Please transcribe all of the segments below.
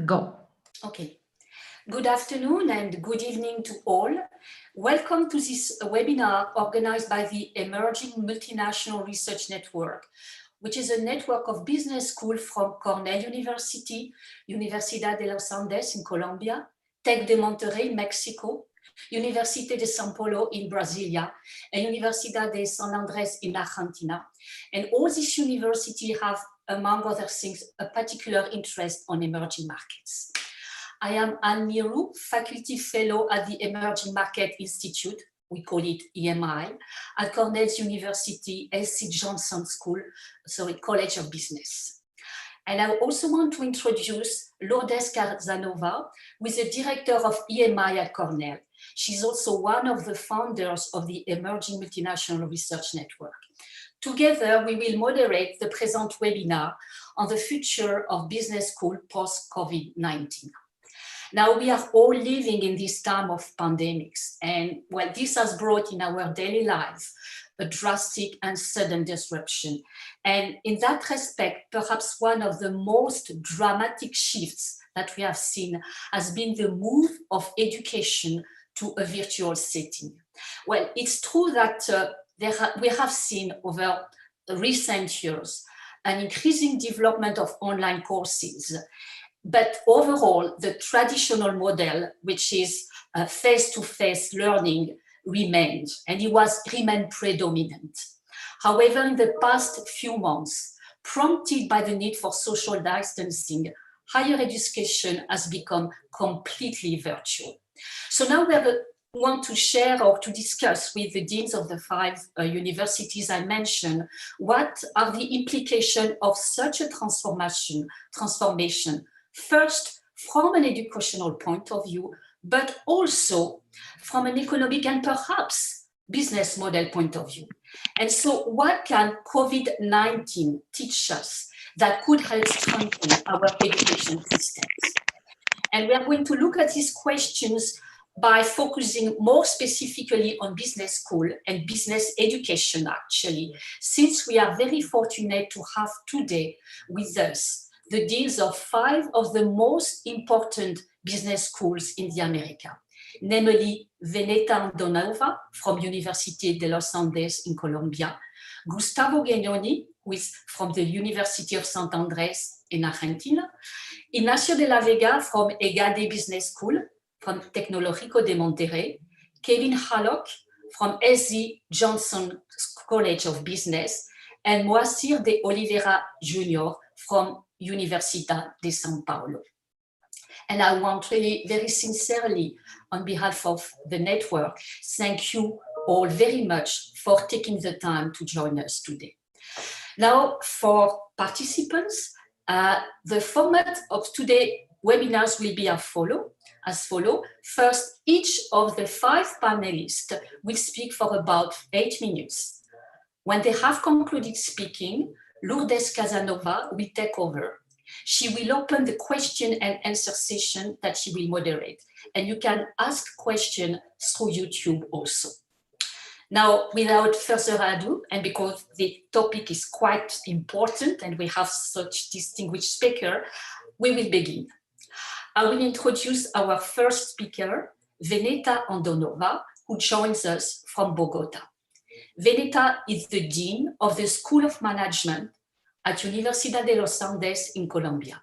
Go. Okay. Good afternoon and good evening to all. Welcome to this webinar organized by the Emerging Multinational Research Network, which is a network of business schools from Cornell University, Universidad de los Andes in Colombia, Tec de Monterrey, Mexico, Université de São Paulo in Brasilia, and Universidad de San Andrés in Argentina. And all these universities have, among other things, a particular interest on emerging markets. I am Anne Miru, Faculty Fellow at the Emerging Market Institute, we call it EMI, at Cornell's University, L.C. Johnson College of Business. And I also want to introduce Lourdes Casanova, who is the director of EMI at Cornell. She's also one of the founders of the Emerging Multinational Research Network. Together, we will moderate the present webinar on the future of business school post-COVID-19. Now, we are all living in this time of pandemics, and well, this has brought in our daily lives a drastic and sudden disruption. And in that respect, perhaps one of the most dramatic shifts that we have seen has been the move of education to a virtual setting. Well, it's true that we have seen over recent years an increasing development of online courses. But overall, the traditional model, which is face-to-face learning, remained, and it remained predominant. However, in the past few months, prompted by the need for social distancing, higher education has become completely virtual. So now we want to share or to discuss with the deans of the five universities I mentioned, what are the implications of such a transformation, first from an educational point of view, but also from an economic and perhaps business model point of view. And so what can COVID-19 teach us that could help strengthen our education systems? And we are going to look at these questions by focusing more specifically on business school and business education, actually, since we are very fortunate to have today with us the deans of five of the most important business schools in the America, namely Veneta Andonova from Universidad de los Andes in Colombia, Gustavo Genoni, who is from the University of St. Andrés in Argentina, Ignacio de la Vega from EGADE Business School, from Tecnológico de Monterrey, Kevin Hallock from S.C. Johnson College of Business, and Moacir de Oliveira Jr. from Universidad de São Paulo. And I want really very sincerely, on behalf of the network, thank you all very much for taking the time to join us today. Now, for participants, the format of today's webinars will be as follows. First, each of the five panelists will speak for about 8 minutes. When they have concluded speaking, Lourdes Casanova will take over. She will open the question and answer session that she will moderate. And you can ask questions through YouTube also. Now, without further ado, and because the topic is quite important and we have such distinguished speaker, we will begin. I will introduce our first speaker, Veneta Andonova, who joins us from Bogota. Veneta is the Dean of the School of Management at Universidad de los Andes in Colombia.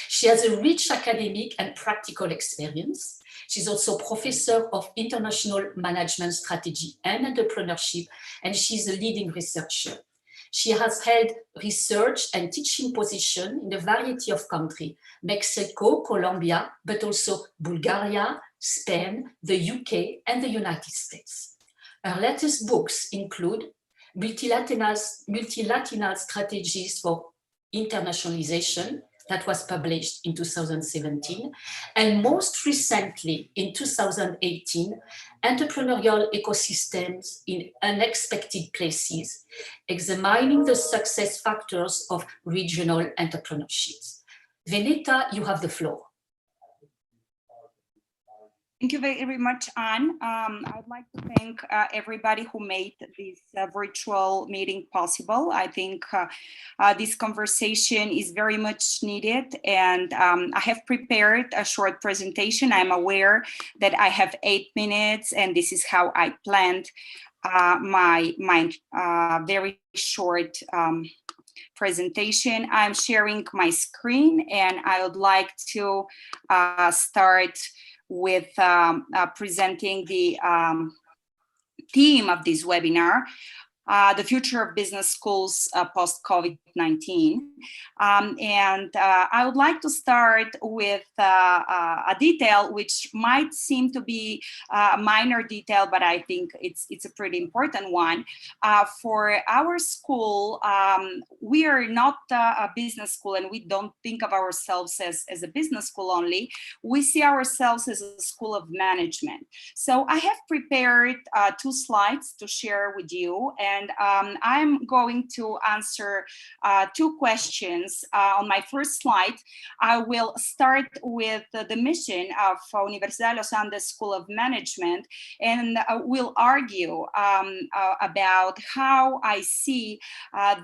She has a rich academic and practical experience. She's also professor of international management strategy and entrepreneurship, and she's a leading researcher. She has held research and teaching positions in a variety of countries, Mexico, Colombia, but also Bulgaria, Spain, the UK, and the United States. Her latest books include Multilateral Strategies for Internationalization, that was published in 2017, and most recently in 2018, Entrepreneurial Ecosystems in Unexpected Places, examining the success factors of regional entrepreneurships. Veneta, you have the floor. Thank you very much, Anne. I'd like to thank everybody who made this virtual meeting possible. I think this conversation is very much needed, and I have prepared a short presentation. I'm aware that I have 8 minutes, and this is how I planned my very short presentation. I'm sharing my screen, and I would like to start with presenting the theme of this webinar, the future of business schools post-COVID-19. And I would like to start with a detail which might seem to be a minor detail, but I think it's a pretty important one. For our school, we are not a business school, and we don't think of ourselves as a business school only. We see ourselves as a school of management. So I have prepared 2 slides to share with you, and I'm going to answer 2 questions. On my first slide, I will start with the mission of Universidad de los Andes School of Management, and will argue about how I see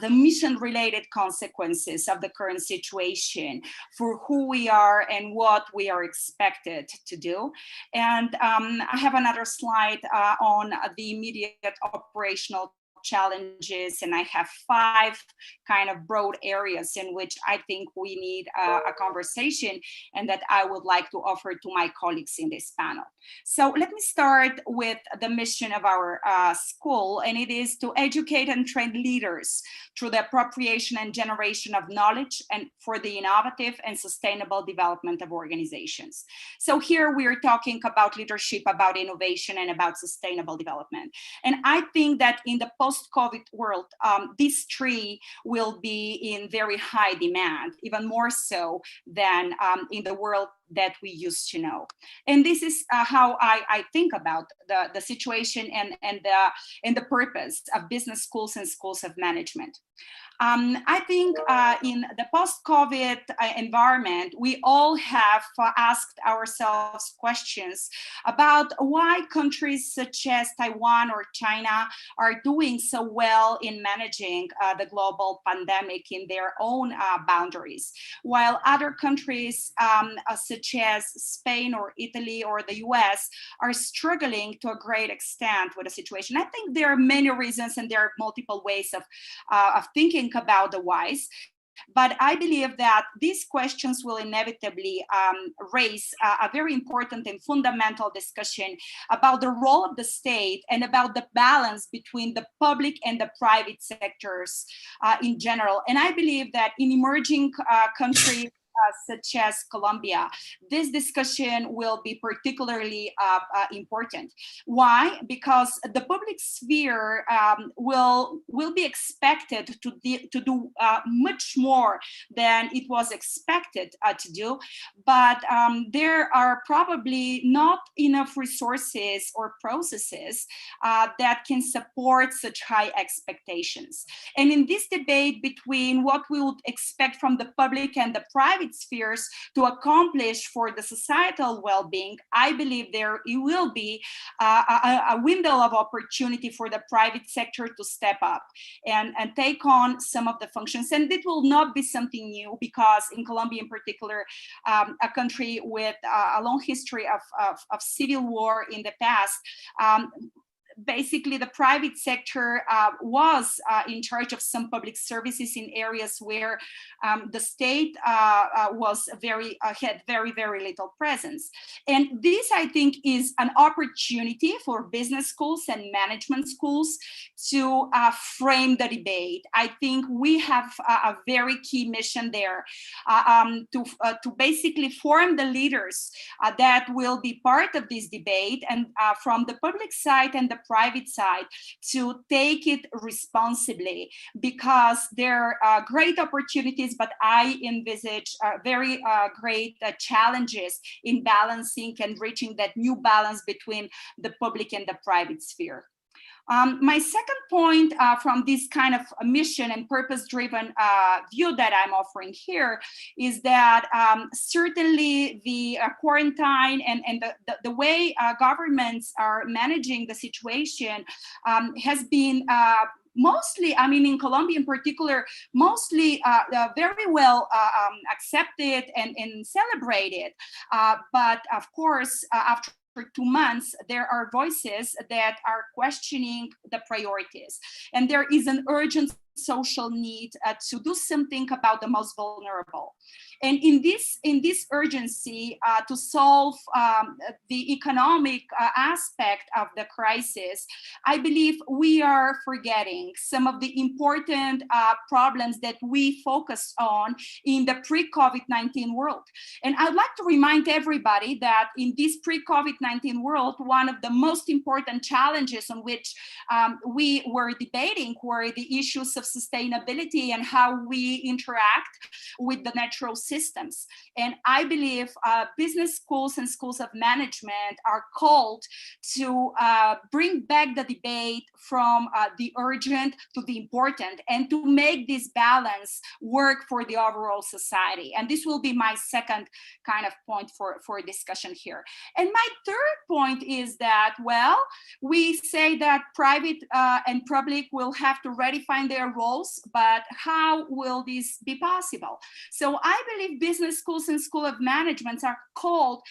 the mission-related consequences of the current situation for who we are and what we are expected to do. And I have another slide on the immediate operational challenges, and I have 5 kind of broad areas in which I think we need a conversation, and that I would like to offer to my colleagues in this panel. So let me start with the mission of our school, and it is to educate and train leaders through the appropriation and generation of knowledge and for the innovative and sustainable development of organizations. So here we are talking about leadership, about innovation, and about sustainable development. And I think that in the post-COVID world, these 3 will be in very high demand, even more so than in the world that we used to know. And this is how I think about the situation and the purpose of business schools and schools of management. I think in the post-COVID environment, we all have asked ourselves questions about why countries such as Taiwan or China are doing so well in managing the global pandemic in their own boundaries, while other countries such as Spain or Italy or the U.S. are struggling to a great extent with the situation. I think there are many reasons, and there are multiple ways of thinking about the whys. But I believe that these questions will inevitably raise a very important and fundamental discussion about the role of the state and about the balance between the public and the private sectors in general. And I believe that in emerging countries, such as Colombia, this discussion will be particularly important. Why? Because the public sphere will be expected to do much more than it was expected to do, but there are probably not enough resources or processes that can support such high expectations. And in this debate between what we would expect from the public and the private spheres to accomplish for the societal well-being, I believe there will be a window of opportunity for the private sector to step up and take on some of the functions. And it will not be something new, because in Colombia in particular, a country with a long history of civil war in the past, basically the private sector was in charge of some public services in areas where the state was had very little presence. And this, I think, is an opportunity for business schools and management schools to frame the debate. I think we have a very key mission there to basically form the leaders that will be part of this debate, and from the public side and the private side to take it responsibly, because there are great opportunities, but I envisage very great challenges in balancing and reaching that new balance between the public and the private sphere. My second point from this kind of mission and purpose-driven view that I'm offering here is that certainly the quarantine and the way governments are managing the situation has been mostly, I mean, in Colombia in particular, mostly very well accepted and celebrated. But of course, after 2 months, there are voices that are questioning the priorities. And there is an urgent social need to do something about the most vulnerable. And in this urgency to solve the economic aspect of the crisis, I believe we are forgetting some of the important problems that we focused on in the pre-COVID-19 world. And I'd like to remind everybody that in this pre-COVID-19 world, one of the most important challenges on which we were debating were the issues of sustainability and how we interact with the natural systems. And I believe business schools and schools of management are called to bring back the debate from the urgent to the important and to make this balance work for the overall society. And this will be my second kind of point for discussion here. And my third point is that, well, we say that private and public will have to redefine their roles, but how will this be possible? So I believe business schools and school of management are called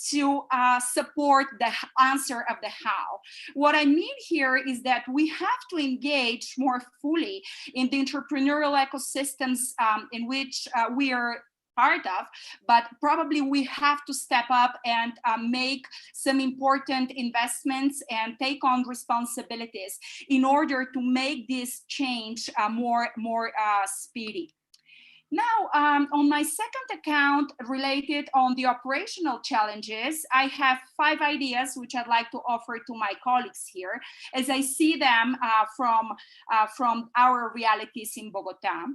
to support the answer of the how. What I mean here is that we have to engage more fully in the entrepreneurial ecosystems in which we are part of, but probably we have to step up and make some important investments and take on responsibilities in order to make this change more speedy. Now, on my second account related on the operational challenges, I have 5 ideas which I'd like to offer to my colleagues here as I see them from our realities in Bogota.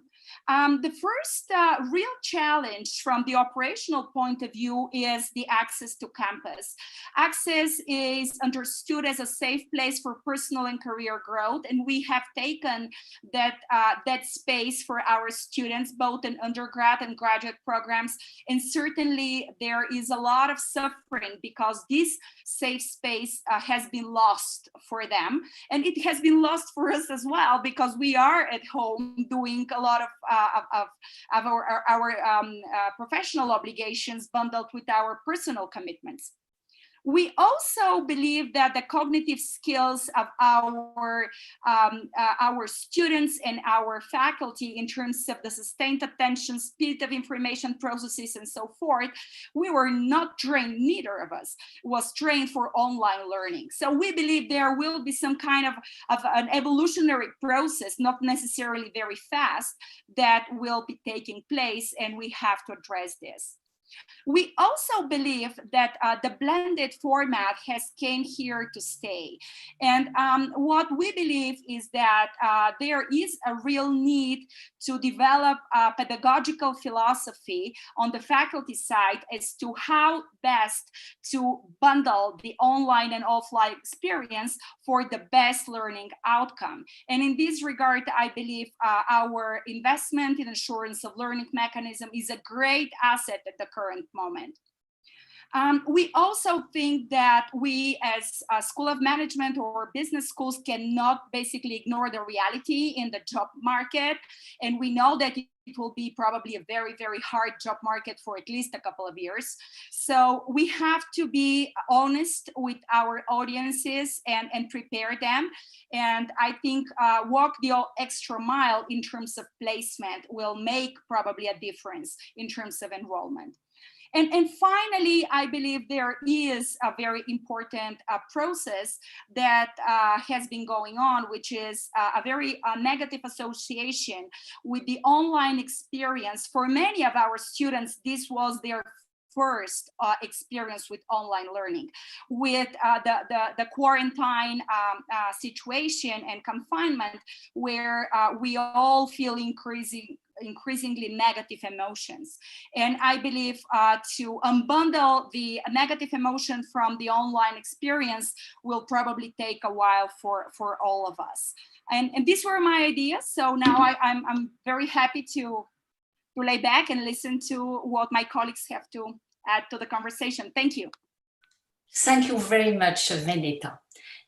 The first real challenge from the operational point of view is the access to campus. Access is understood as a safe place for personal and career growth, and we have taken that space for our students, both in undergrad and graduate programs. And certainly there is a lot of suffering because this safe space has been lost for them. And it has been lost for us as well, because we are at home doing a lot of our professional obligations bundled with our personal commitments. We also believe that the cognitive skills of our students and our faculty in terms of the sustained attention, speed of information processes, and so forth, we were not trained, neither of us was trained for online learning. So we believe there will be some kind of an evolutionary process, not necessarily very fast, that will be taking place, and we have to address this. We also believe that the blended format has came here to stay. And what we believe is that there is a real need to develop a pedagogical philosophy on the faculty side as to how best to bundle the online and offline experience for the best learning outcome. And in this regard, I believe our investment in assurance of learning mechanism is a great asset at the current moment. We also think that we as a school of management or business schools cannot basically ignore the reality in the job market. And we know that it will be probably a very, very hard job market for at least a couple of years. So we have to be honest with our audiences and prepare them. And I think walk the extra mile in terms of placement will make probably a difference in terms of enrollment. And finally, I believe there is a very important process that has been going on, which is a very negative association with the online experience. For many of our students, this was their first experience with online learning. With the quarantine situation and confinement, where we all feel increasing increasingly negative emotions. And I believe to unbundle the negative emotion from the online experience will probably take a while for all of us. And these were my ideas. So now I'm very happy to lay back and listen to what my colleagues have to add to the conversation. Thank you. Thank you very much, Veneta.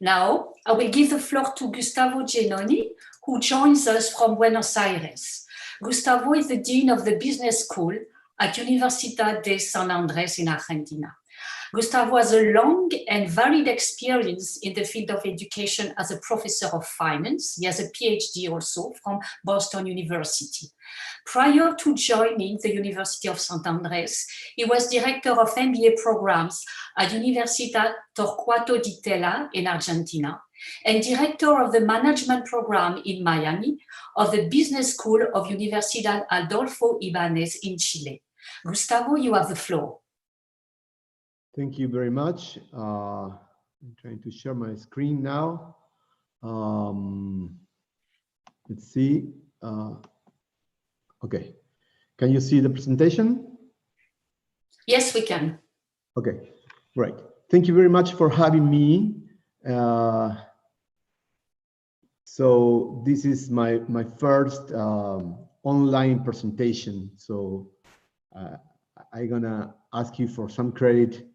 Now, I will give the floor to Gustavo Genoni, who joins us from Buenos Aires. Gustavo is the Dean of the Business School at Universidad de San Andrés in Argentina. Gustavo has a long and varied experience in the field of education as a professor of finance. He has a PhD also from Boston University. Prior to joining the University of St. Andrés, he was director of MBA programs at Universidad Torcuato Di Tella in Argentina and director of the management program in Miami of the Business School of Universidad Adolfo Ibáñez in Chile. Gustavo, you have the floor. Thank you very much. I'm trying to share my screen now. Let's see. Okay. Can you see the presentation? Yes, we can. Okay, great. Thank you very much for having me. So this is my first online presentation. So I'm gonna ask you for some credit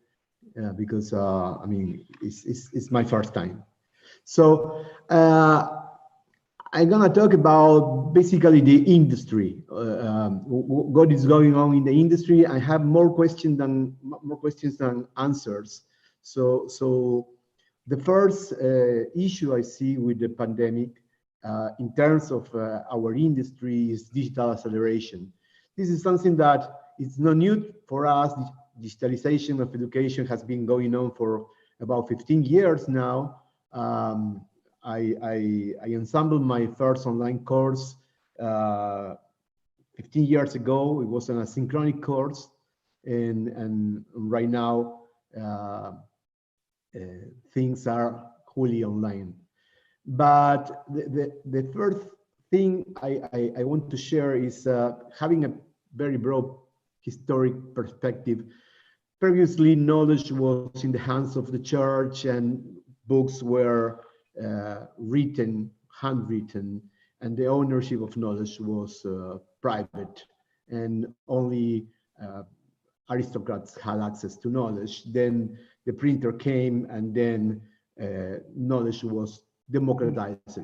because I mean it's my first time. So I'm gonna talk about basically the industry, what is going on in the industry. I have more questions than answers. So the first issue I see with the pandemic in terms of our industry is digital acceleration. This is something that is not new for us. Digitalization of education has been going on for about 15 years now. I assembled my first online course 15 years ago. It was an asynchronic course, and right now things are fully online. But the first thing I want to share is having a very broad historic perspective. Previously, knowledge was in the hands of the church, and books were handwritten, and the ownership of knowledge was private, and only aristocrats had access to knowledge. Then the printer came, and then knowledge was democratized.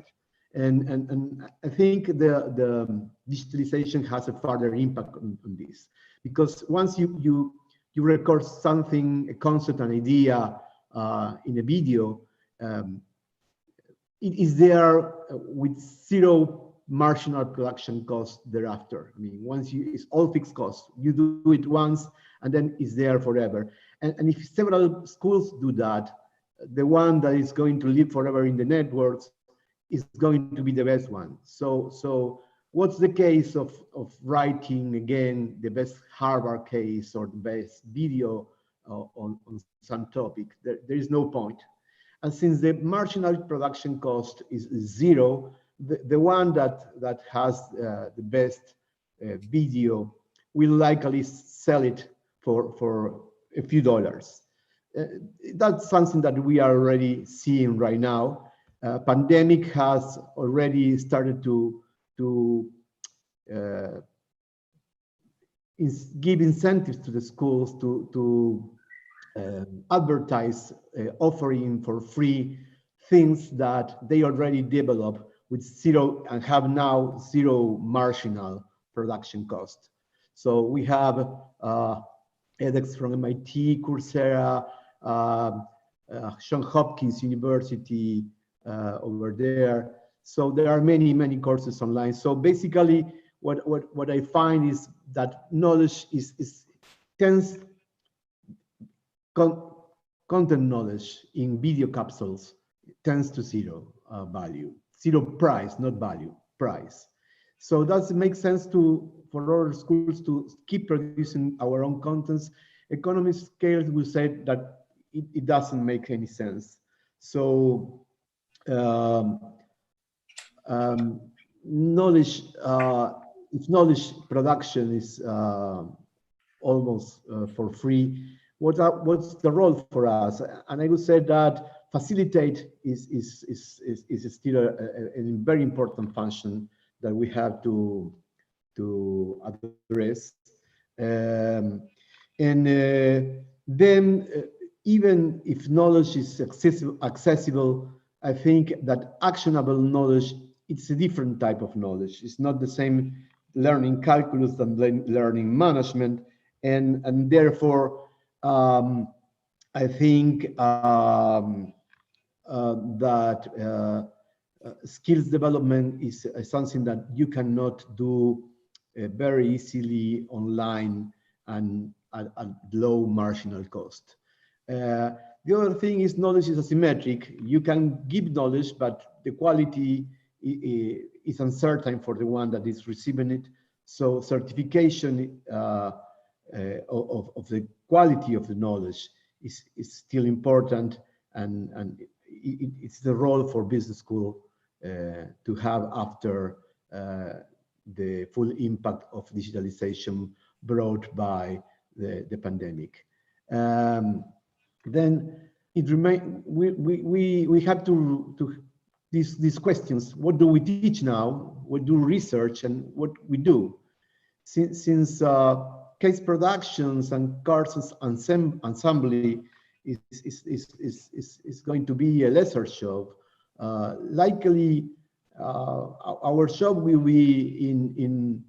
And I think the digitalization has a further impact on this, because once you record something, a concept, an idea in a video, it is there with zero marginal production cost thereafter. I mean, it's all fixed costs. You do it once, and then it's there forever. And if several schools do that, the one that is going to live forever in the networks is going to be the best one. So what's the case of writing, again, the best Harvard case or the best video on some topic? There is no point. And since the marginal production cost is zero, the one that has the best video will likely sell it for a few dollars. That's something that we are already seeing right now. Pandemic has already started to give incentives to the schools to advertise offering for free things that they already developed with zero and have now zero marginal production cost. So we have edX from MIT, Coursera, Johns Hopkins University over there. So there are many courses online. So basically, what I find is that knowledge content knowledge in video capsules tends to zero value, zero price, not value, price. So does it make sense for our schools to keep producing our own contents? Economist scales will say that it doesn't make any sense. So knowledge if knowledge production is almost for free, what's the role for us? And I would say that facilitate is still a very important function that we have to address. Then even if knowledge is accessible, I think that actionable knowledge, it's a different type of knowledge. It's not the same learning calculus than learning management, and therefore I think that skills development is something that you cannot do very easily online and at low marginal cost. The other thing is knowledge is asymmetric. You can give knowledge, but the quality is uncertain for the one that is receiving it. So certification of the quality of the knowledge is still important, and it's the role for business school to have after the full impact of digitalization brought by the pandemic. Then it remains. We have to these questions. What do we teach now? What do research and what we do? Since case productions and courses assembly is going to be a lesser job. Likely, our job will be in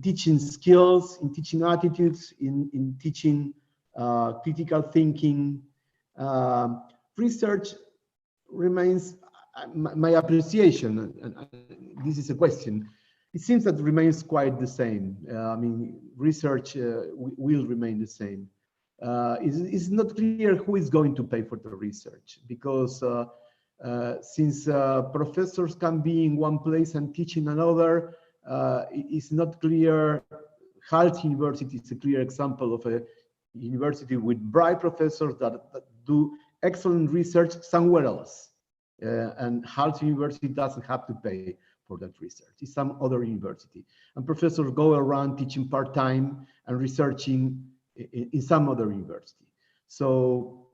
teaching skills, in teaching attitudes, in teaching critical thinking. Research remains my appreciation, and this is a question. It seems that remains quite the same. I mean, research will remain the same. It's not clear who is going to pay for the research, because since professors can be in one place and teach in another, it's not clear. Hallock University is a clear example of a university with bright professors that do excellent research somewhere else. And Hallock University doesn't have to pay for that research. It's some other university. And professors go around teaching part-time and researching in some other university. So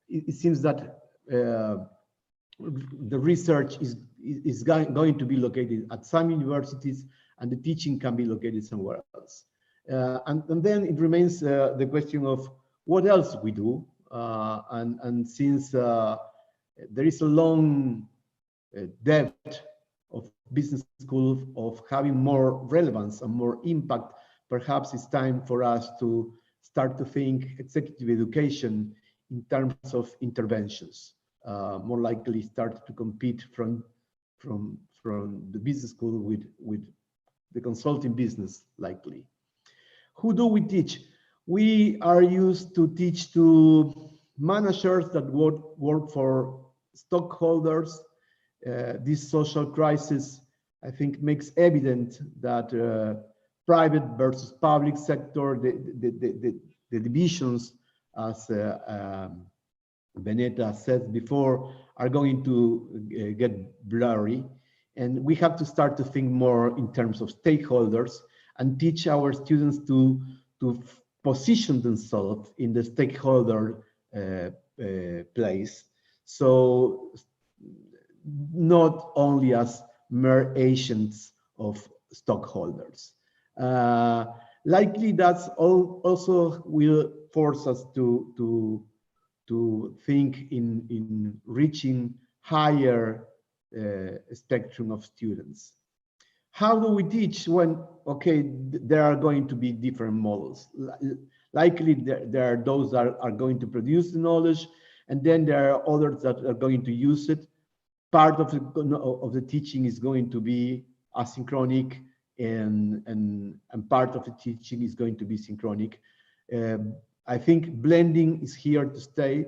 it seems that the research is going to be located at some universities, and the teaching can be located somewhere else. And then it remains the question of what else we do. And since there is a long depth of business schools of having more relevance and more impact, perhaps it's time for us to start to think executive education in terms of interventions. More likely start to compete from the business school with the consulting business, likely. Who do we teach? We are used to teach to managers that work for stockholders. This social crisis, I think, makes evident that private versus public sector, the divisions, as Veneta said before, are going to get blurry. And we have to start to think more in terms of stakeholders and teach our students to position themselves in the stakeholder place. So not only as mere agents of stockholders. Likely that's also will force us to think in reaching higher spectrum of students. How do we teach when, okay, there are going to be different models? Likely there are those that are going to produce the knowledge, and then there are others that are going to use it. Part of the teaching is going to be asynchronic, and part of the teaching is going to be synchronic. I think blending is here to stay.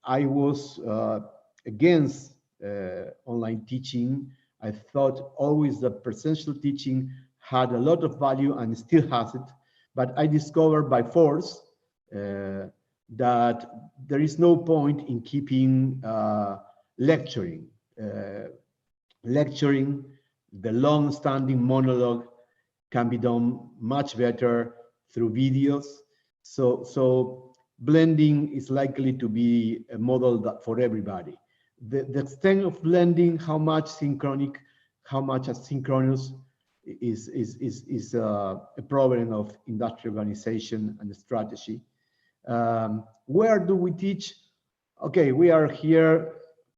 I was against online teaching. I thought always that presential teaching had a lot of value and still has it, but I discovered by force that there is no point in keeping lecturing. Lecturing, the long-standing monologue, can be done much better through videos. So blending is likely to be a model that for everybody. The extent of blending, how much synchronic, how much asynchronous is a problem of industrial organization and strategy. Where do we teach? Okay, we are here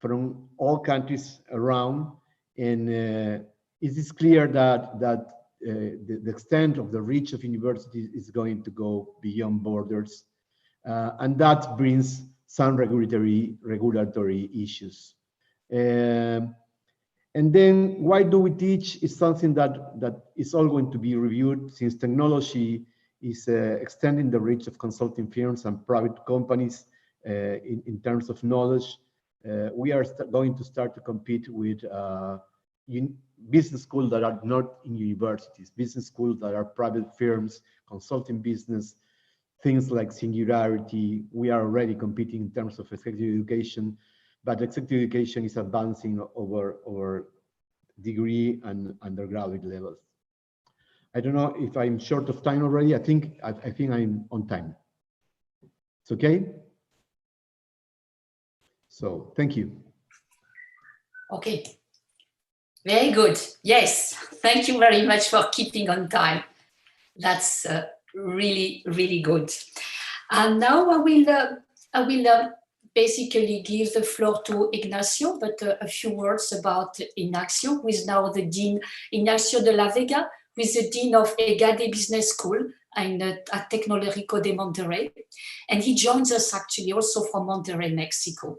from all countries around, and it is clear that the extent of the reach of universities is going to go beyond borders, and that brings some regulatory issues. And then why do we teach is something that is all going to be reviewed, since technology is extending the reach of consulting firms and private companies in terms of knowledge. We are going to start to compete with business schools that are not in universities, business schools that are private firms, consulting business, things like Singularity. We are already competing in terms of executive education, but executive education is advancing over degree and undergraduate levels. I don't know if I'm short of time already. I think I'm on time. It's okay? So thank you. Okay, very good. Yes, thank you very much for keeping on time. That's really, really good. And now I will basically give the floor to Ignacio, but a few words about Ignacio, who is now the Dean, Ignacio de la Vega, who is the Dean of EGADE Business School at Tecnológico de Monterrey. And he joins us actually also from Monterrey, Mexico.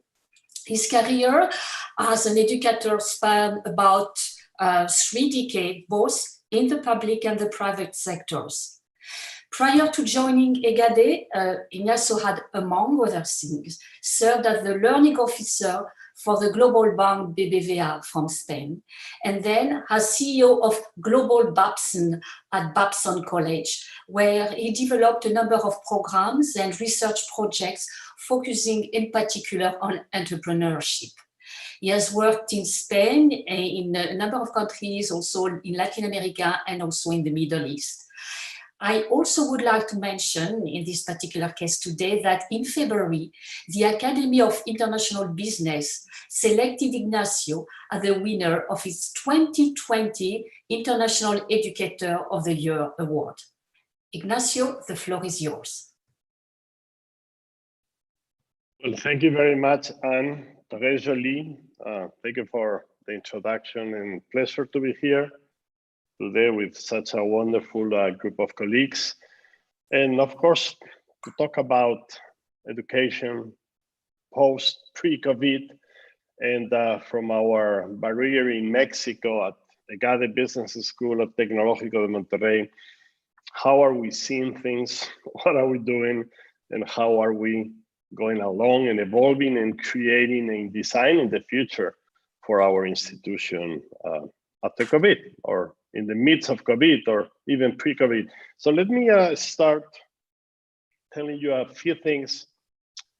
His career as an educator spanned about 3 decades, both in the public and the private sectors. Prior to joining EGADE, Ignacio had, among other things, served as the learning officer for the global bank BBVA from Spain, and then as CEO of Global Babson at Babson College, where he developed a number of programs and research projects focusing in particular on entrepreneurship. He has worked in Spain, in a number of countries, also in Latin America, and also in the Middle East. I also would like to mention in this particular case today that in February, the Academy of International Business selected Ignacio as the winner of its 2020 International Educator of the Year Award. Ignacio, the floor is yours. Well, thank you very much, Anne. Très jolie. Thank you for the introduction, and pleasure to be here today with such a wonderful group of colleagues. And of course, to talk about education post, pre-COVID, and from our barrier in Mexico at EGADE Business School at Tecnológico de Monterrey, how are we seeing things? What are we doing? And how are we going along and evolving and creating and designing the future for our institution after COVID, or in the midst of COVID, or even pre-COVID. So let me start telling you a few things.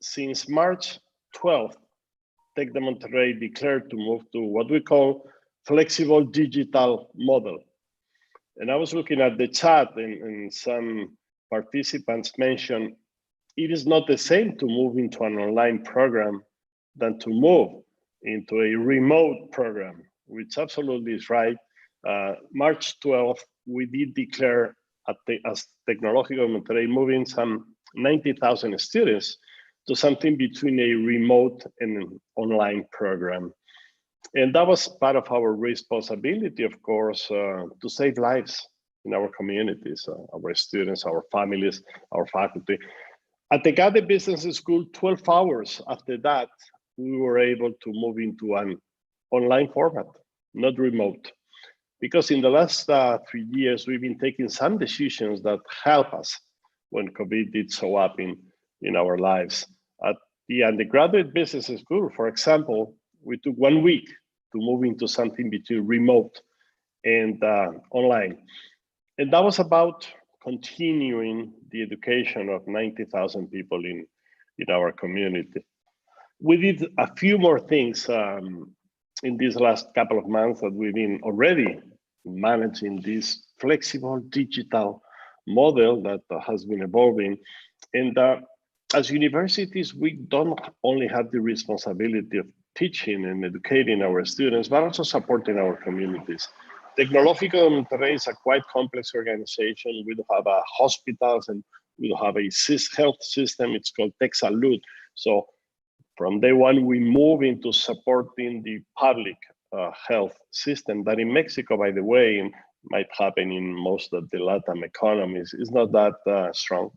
Since March 12th, Tec de Monterrey declared to move to what we call flexible digital model. And I was looking at the chat, and some participants mentioned it is not the same to move into an online program than to move into a remote program, which absolutely is right. March 12th, we did declare as Tecnológico de Monterrey moving some 90,000 students to something between a remote and an online program. And that was part of our responsibility, of course, to save lives in our communities, our students, our families, our faculty. At the EGADE Business School, 12 hours after that, we were able to move into an online format, not remote. Because in the last 3 years, we've been taking some decisions that help us when COVID did show up in our lives. At the undergraduate business school, for example, we took 1 week to move into something between remote and online. And that was about continuing the education of 90,000 people in our community. We did a few more things in these last couple of months that we've been already managing this flexible digital model that has been evolving. And as universities, we don't only have the responsibility of teaching and educating our students, but also supporting our communities. Tecnológico de Monterrey is a quite complex organization. We do have hospitals and we do have a health system. It's called Tech Salud. So from day one, we move into supporting the public health system that in Mexico, by the way, might happen in most of the Latin economies, is not that strong.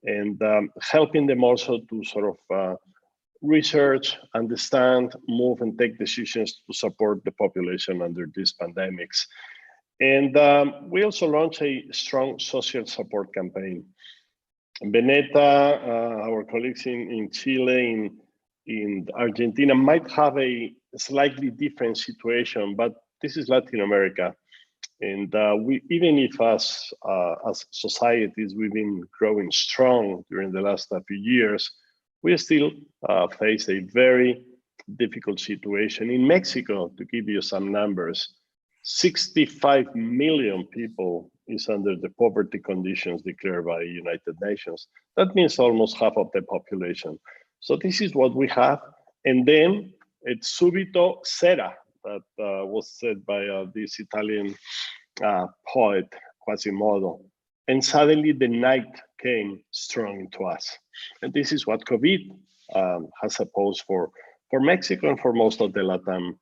And helping them also to sort of research, understand, move, and take decisions to support the population under these pandemics. And we also launched a strong social support campaign. Veneta, our colleagues in Chile, in Argentina might have a slightly different situation, but this is Latin America. And we, even if as societies, we've been growing strong during the last few years, we still face a very difficult situation. In Mexico, to give you some numbers, 65 million people is under the poverty conditions declared by United Nations. That means almost half of the population. So this is what we have. And then it's subito sera, that was said by this Italian poet, Quasimodo. And suddenly the night came strong into us. And this is what COVID has posed for Mexico and for most of the Latin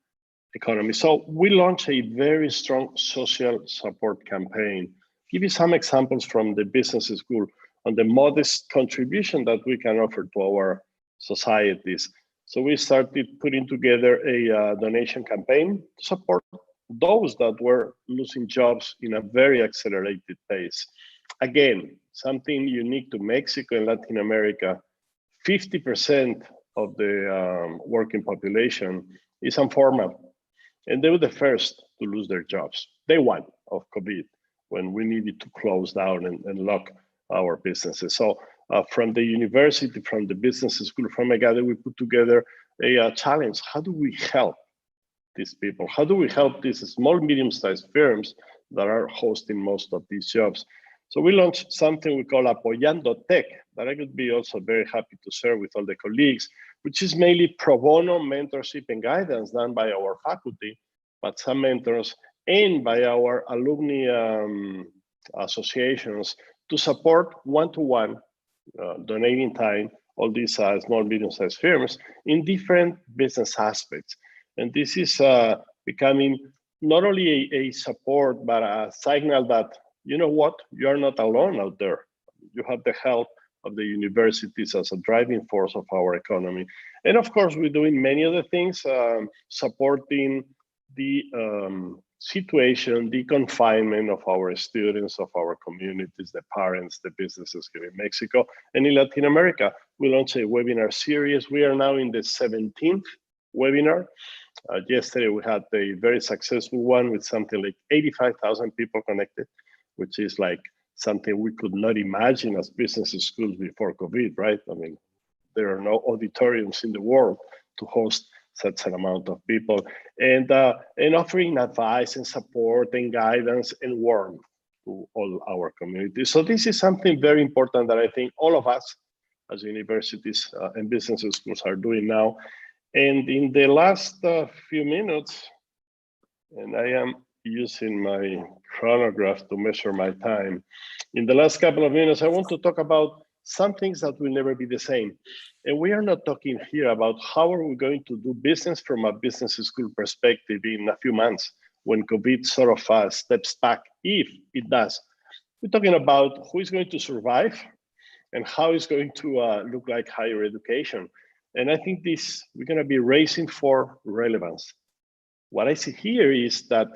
economy. So we launched a very strong social support campaign. Give you some examples from the business school on the modest contribution that we can offer to our societies. So we started putting together a donation campaign to support those that were losing jobs in a very accelerated pace. Again, something unique to Mexico and Latin America, 50% of the working population is informal. And they were the first to lose their jobs. Day one of COVID, when we needed to close down and lock our businesses. So from the university, from the business school, from EGADE, we put together a challenge. How do we help these people? How do we help these small, medium-sized firms that are hosting most of these jobs? So we launched something we call Apoyando Tech, that I could be also very happy to share with all the colleagues, which is mainly pro bono mentorship and guidance done by our faculty, but some mentors, and by our alumni associations to support one-to-one, donating time, all these small, medium-sized firms in different business aspects. And this is becoming not only a support, but a signal that, you know what, you're not alone out there. You have the help of the universities as a driving force of our economy. And of course, we're doing many other things, supporting the situation, the confinement of our students, of our communities, the parents, the businesses here in Mexico. And in Latin America, we launched a webinar series. We are now in the 17th webinar. Yesterday, we had a very successful one with something like 85,000 people connected, which is like something we could not imagine as business schools before COVID, right? I mean, there are no auditoriums in the world to host such an amount of people, and offering advice and support and guidance and warmth to all our communities. So this is something very important that I think all of us as universities and business schools are doing now. And in the last few minutes, and I am using my chronograph to measure my time. In the last couple of minutes, I want to talk about some things that will never be the same. And we are not talking here about how are we going to do business from a business school perspective in a few months when COVID sort of steps back, if it does. We're talking about who is going to survive and how is going to look like higher education. And I think we're going to be racing for relevance. What I see here is that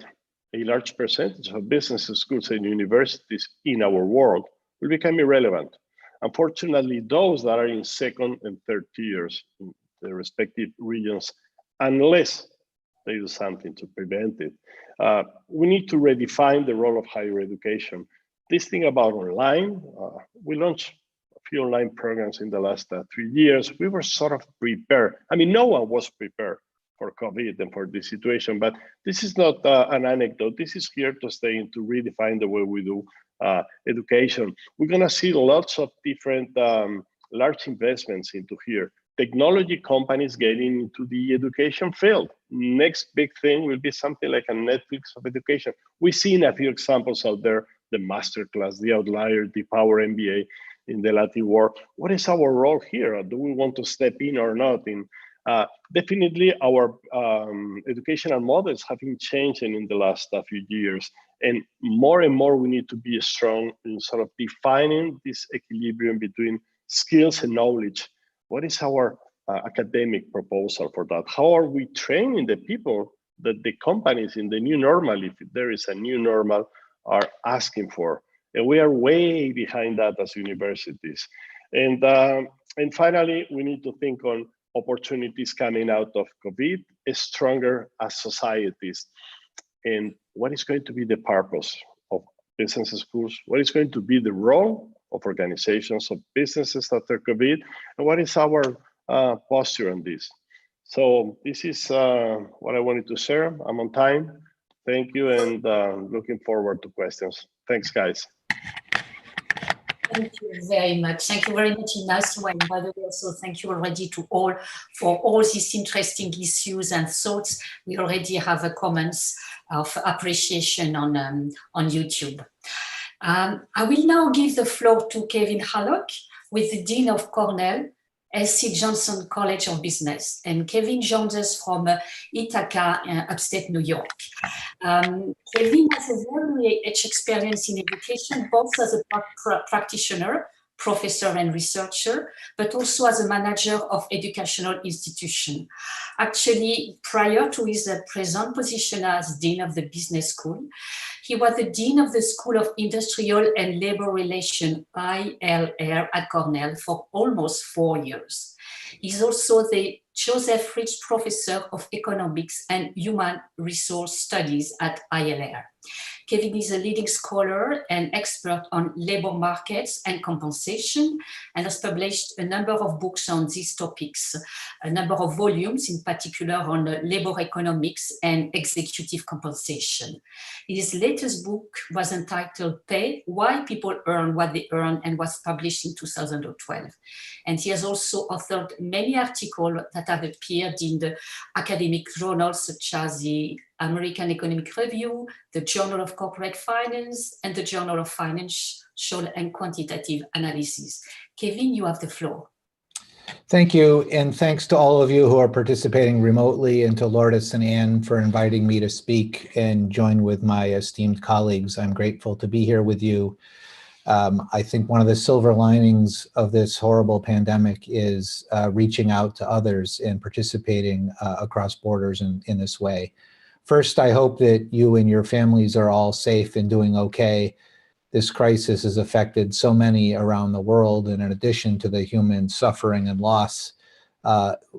a large percentage of business schools and universities in our world will become irrelevant. Unfortunately, those that are in second and third tiers in the respective regions, unless they do something to prevent it, we need to redefine the role of higher education. This thing about online, we launched a few online programs in the last 3 years. We were sort of prepared. I mean, no one was prepared for COVID and for this situation. But this is not an anecdote. This is here to stay and to redefine the way we do education. We're going to see lots of different large investments into here. Technology companies getting into the education field. Next big thing will be something like a Netflix of education. We've seen a few examples out there, the masterclass, the outlier, the power MBA in the Latin world. What is our role here? Do we want to step in or not? Definitely our educational models have been changing in the last few years. And more we need to be strong in sort of defining this equilibrium between skills and knowledge. What is our academic proposal for that? How are we training the people that the companies in the new normal, if there is a new normal, are asking for? And we are way behind that as universities. And finally, we need to think on opportunities coming out of COVID, stronger as societies. And what is going to be the purpose of business schools? What is going to be the role of organizations, of businesses after COVID? And what is our posture on this? So this is what I wanted to share. I'm on time. Thank you, and looking forward to questions. Thanks, guys. Thank you very much. Thank you very much, Ignacio. And by the way, also thank you already to all for all these interesting issues and thoughts. We already have a comments of appreciation on YouTube. I will now give the floor to Kevin Hallock, with the Dean of Cornell, S.C. Johnson College of Business. And Kevin joins us from Ithaca, upstate New York. Kevin has a very rich experience in education, both as a practitioner, professor and researcher, but also as a manager of educational institution. Actually, prior to his present position as Dean of the Business School, he was the Dean of the School of Industrial and Labor Relations, ILR, at Cornell for almost 4 years. He's also the Joseph Rich Professor of Economics and Human Resource Studies at ILR. Kevin is a leading scholar and expert on labor markets and compensation, and has published a number of books on these topics, a number of volumes in particular on labor economics and executive compensation. His latest book was entitled Pay, Why People Earn What They Earn, and was published in 2012. And he has also authored many articles that have appeared in the academic journals such as the American Economic Review, the Journal of Corporate Finance, and the Journal of Financial and Quantitative Analysis. Kevin, you have the floor. Thank you, and thanks to all of you who are participating remotely, and to Lourdes and Anne for inviting me to speak and join with my esteemed colleagues. I'm grateful to be here with you. I think one of the silver linings of this horrible pandemic is reaching out to others and participating across borders in this way. First, I hope that you and your families are all safe and doing okay. This crisis has affected so many around the world, and in addition to the human suffering and loss,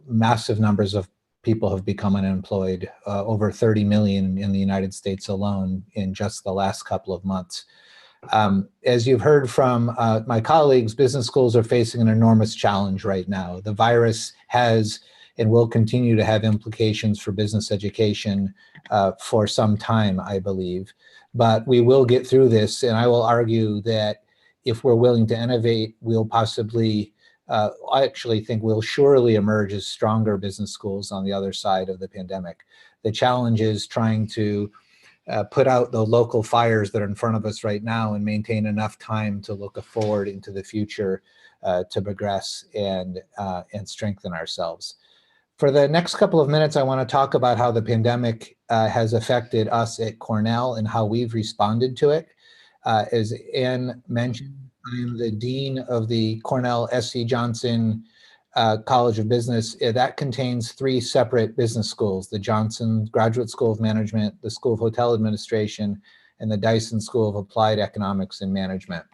massive numbers of people have become unemployed, over 30 million in the United States alone in just the last couple of months. As you've heard from my colleagues, business schools are facing an enormous challenge right now. The virus has and will continue to have implications for business education for some time, I believe. But we will get through this, and I will argue that if we're willing to innovate, we'll possibly, I actually think we'll surely emerge as stronger business schools on the other side of the pandemic. The challenge is trying to put out the local fires that are in front of us right now and maintain enough time to look forward into the future to progress and strengthen ourselves. For the next couple of minutes, I want to talk about how the pandemic has affected us at Cornell and how we've responded to it. As Anne mentioned, I'm the Dean of the Cornell S.C. Johnson College of Business. That contains 3 separate business schools: the Johnson Graduate School of Management, the School of Hotel Administration, and the Dyson School of Applied Economics and Management.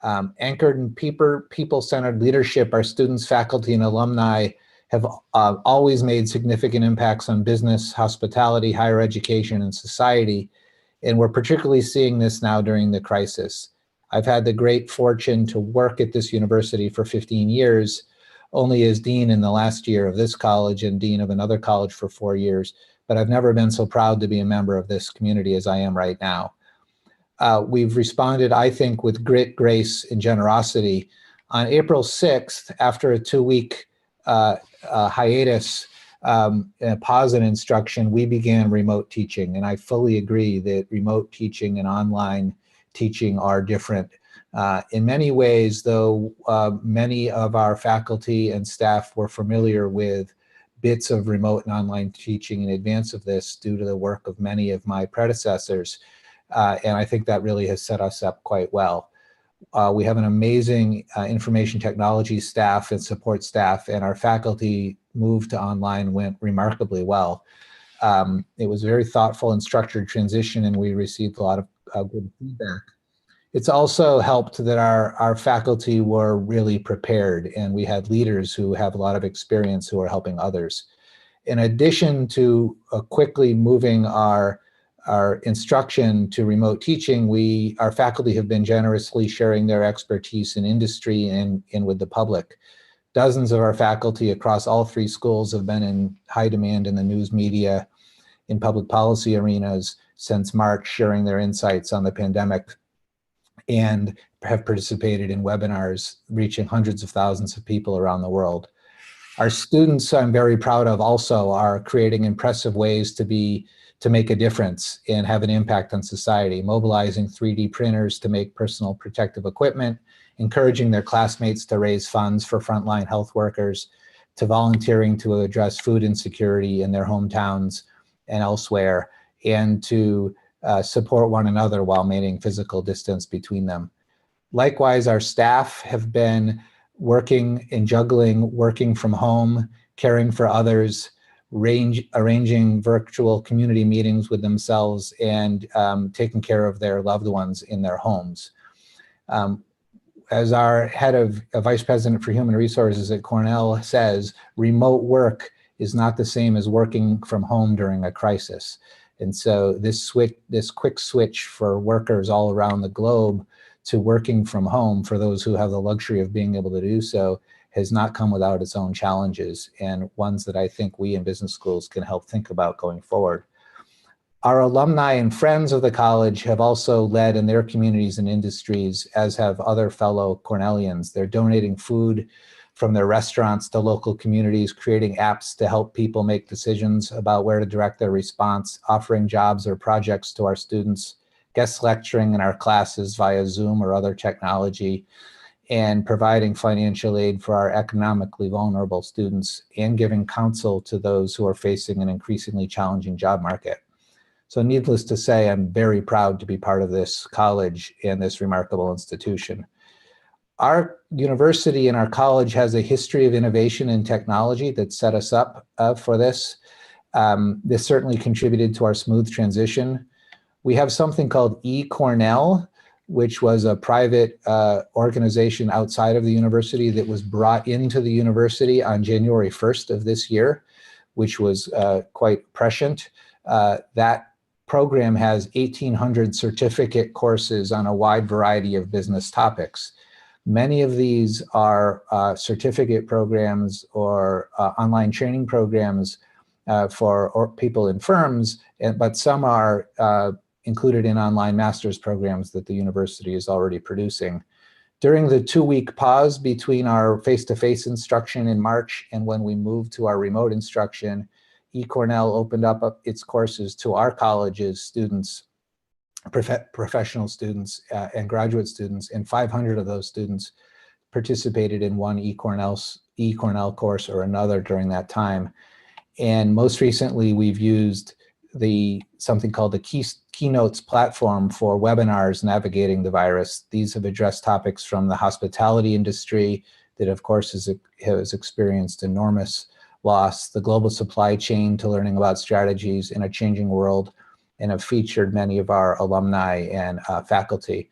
Anchored in people-centered leadership, our students, faculty, and alumni have always made significant impacts on business, hospitality, higher education, and society. And we're particularly seeing this now during the crisis. I've had the great fortune to work at this university for 15 years, only as dean in the last year of this college and dean of another college for 4 years, but I've never been so proud to be a member of this community as I am right now. We've responded, I think, with grit, grace, and generosity. On April 6th, after a 2-week hiatus, pause in instruction, we began remote teaching. And I fully agree that remote teaching and online teaching are different. In many ways, though, many of our faculty and staff were familiar with bits of remote and online teaching in advance of this due to the work of many of my predecessors. And I think that really has set us up quite well. We have an amazing information technology staff and support staff, and our faculty move to online went remarkably well. It was a very thoughtful and structured transition, and we received a lot of good feedback. It's also helped that our faculty were really prepared, and we had leaders who have a lot of experience who are helping others. In addition to quickly moving our instruction to remote teaching, our faculty have been generously sharing their expertise in industry and with the public. Dozens of our faculty across all 3 schools have been in high demand in the news media, in public policy arenas since March, sharing their insights on the pandemic, and have participated in webinars reaching hundreds of thousands of people around the world. Our students, I'm very proud of, also are creating impressive ways to make a difference and have an impact on society, mobilizing 3D printers to make personal protective equipment, encouraging their classmates to raise funds for frontline health workers, to volunteering to address food insecurity in their hometowns and elsewhere, and to support one another while maintaining physical distance between them. Likewise, our staff have been working and juggling, working from home, caring for others, arranging virtual community meetings with themselves, and taking care of their loved ones in their homes. As our head of Vice President for Human Resources at Cornell says, remote work is not the same as working from home during a crisis. And so this quick switch for workers all around the globe to working from home, for those who have the luxury of being able to do so, has not come without its own challenges, and ones that I think we in business schools can help think about going forward. Our alumni and friends of the college have also led in their communities and industries, as have other fellow Cornellians. They're donating food from their restaurants to local communities, creating apps to help people make decisions about where to direct their response, offering jobs or projects to our students, guest lecturing in our classes via Zoom or other technology, and providing financial aid for our economically vulnerable students, and giving counsel to those who are facing an increasingly challenging job market. So needless to say, I'm very proud to be part of this college and this remarkable institution. Our university and our college has a history of innovation and technology that set us up for this. This certainly contributed to our smooth transition. We have something called eCornell, which was a private organization outside of the university that was brought into the university on January 1st of this year, which was quite prescient. That program has 1,800 certificate courses on a wide variety of business topics. Many of these are certificate programs or online training programs for people in firms, but some are included in online master's programs that the university is already producing. During the 2-week pause between our face-to-face instruction in March and when we moved to our remote instruction, eCornell opened up its courses to our college's students, professional students and graduate students, and 500 of those students participated in one eCornell course or another during that time. And most recently, we've used something called the Keynotes platform for webinars navigating the virus. These have addressed topics from the hospitality industry that, of course, has experienced enormous loss, the global supply chain, to learning about strategies in a changing world, and have featured many of our alumni and faculty.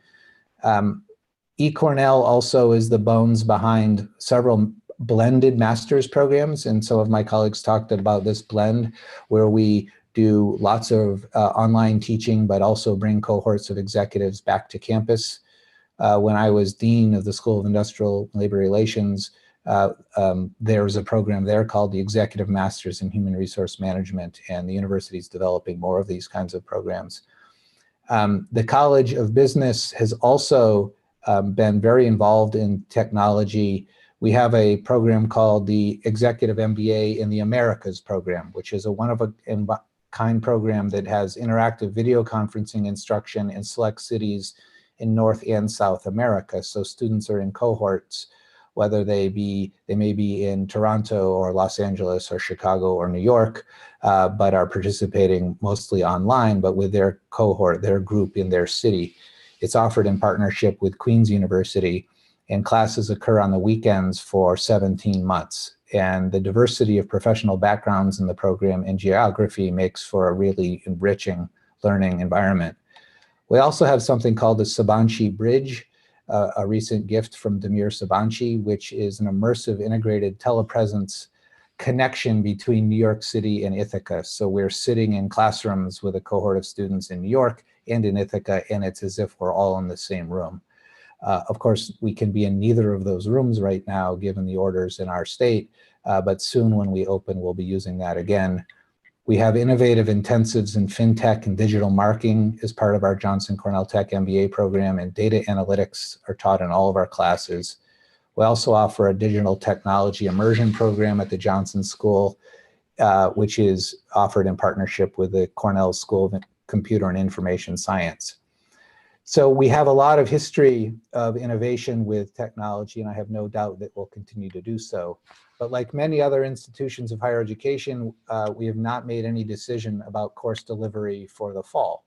eCornell also is the bones behind several blended master's programs, and some of my colleagues talked about this blend where we do lots of online teaching, but also bring cohorts of executives back to campus. When I was dean of the School of Industrial and Labor Relations, There's a program there called the Executive Masters in Human Resource Management, and the university is developing more of these kinds of programs. The College of Business has also been very involved in technology. We have a program called the Executive MBA in the Americas program, which is a one-of-a-kind program that has interactive video conferencing instruction in select cities in North and South America. So students are in cohorts, whether they may be in Toronto or Los Angeles or Chicago or New York, but are participating mostly online, but with their cohort, their group in their city. It's offered in partnership with Queen's University, and classes occur on the weekends for 17 months. And the diversity of professional backgrounds in the program and geography makes for a really enriching learning environment. We also have something called the Saban Xi Bridge, a recent gift from Demir Saban, which is an immersive integrated telepresence connection between New York City and Ithaca. So we're sitting in classrooms with a cohort of students in New York and in Ithaca, and it's as if we're all in the same room. Of course, we can be in neither of those rooms right now, given the orders in our state, but soon when we open, we'll be using that again. We have innovative intensives in fintech and digital marketing as part of our Johnson Cornell Tech MBA program, and data analytics are taught in all of our classes. We also offer a digital technology immersion program at the Johnson School, which is offered in partnership with the Cornell School of Computer and Information Science. So we have a lot of history of innovation with technology, and I have no doubt that we'll continue to do so. But like many other institutions of higher education, we have not made any decision about course delivery for the fall.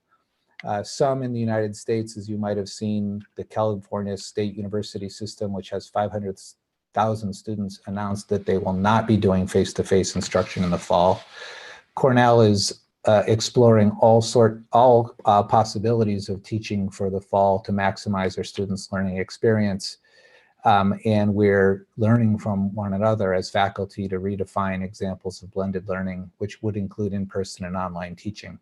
Some in the United States, as you might have seen, the California State University system, which has 500,000 students, announced that they will not be doing face-to-face instruction in the fall. Cornell is exploring all possibilities of teaching for the fall to maximize their students' learning experience. And we're learning from one another as faculty to redefine examples of blended learning, which would include in-person and online teaching.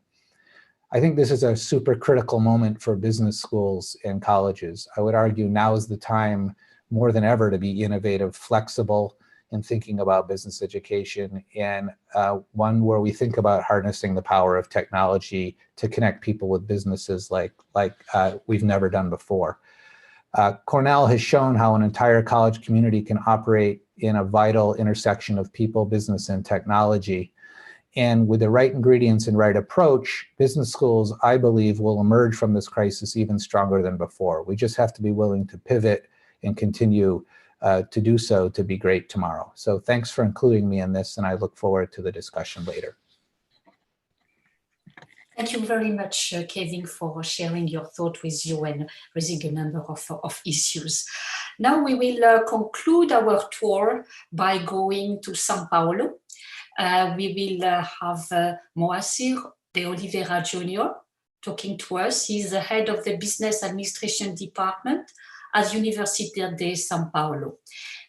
I think this is a super critical moment for business schools and colleges. I would argue now is the time more than ever to be innovative, flexible in thinking about business education, and one where we think about harnessing the power of technology to connect people with businesses like we've never done before. Cornell has shown how an entire college community can operate in a vital intersection of people, business, and technology. And with the right ingredients and right approach, business schools, I believe, will emerge from this crisis even stronger than before. We just have to be willing to pivot and continue to do so to be great tomorrow. So thanks for including me in this, and I look forward to the discussion later. Thank you very much, Kevin, for sharing your thought with you and raising a number of issues. Now we will conclude our tour by going to São Paulo. We will have Moacir de Oliveira Jr. talking to us. He's the head of the Business Administration Department at Universidad de São Paulo.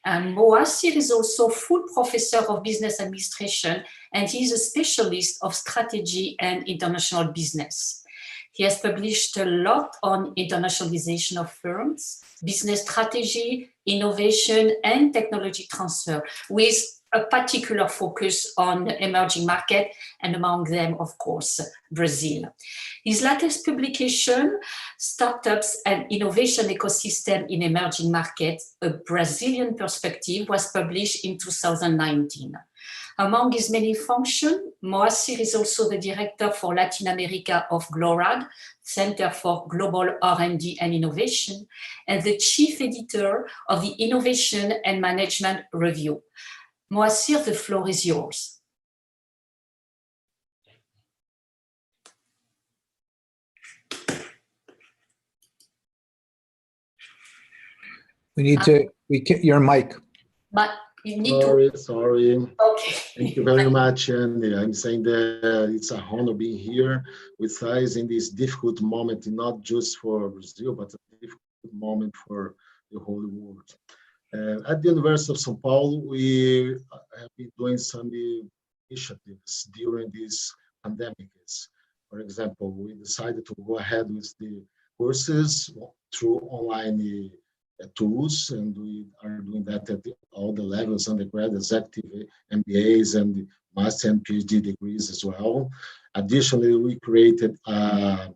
And Moacir is also full professor of business administration, and he's a specialist of strategy and international business. He has published a lot on internationalization of firms, business strategy, innovation, and technology transfer, with a particular focus on emerging market, and among them, of course, Brazil. His latest publication, Startups and Innovation Ecosystem in Emerging Markets, a Brazilian Perspective, was published in 2019. Among his many functions, Moacir is also the director for Latin America of GLORAD, Center for Global R&D and Innovation, and the chief editor of the Innovation and Management Review. Moacir, the floor is yours. We need your mic. But you need Sorry. Okay. Thank you very much. And I'm saying that it's an honor being here with us in this difficult moment, not just for Brazil, but a difficult moment for the whole world. At the University of São Paulo, we have been doing some initiatives during this pandemic. For example, we decided to go ahead with the courses through online tools, and we are doing that at all the levels, undergrad, executive, MBAs, and master and PhD degrees as well. Additionally, we created a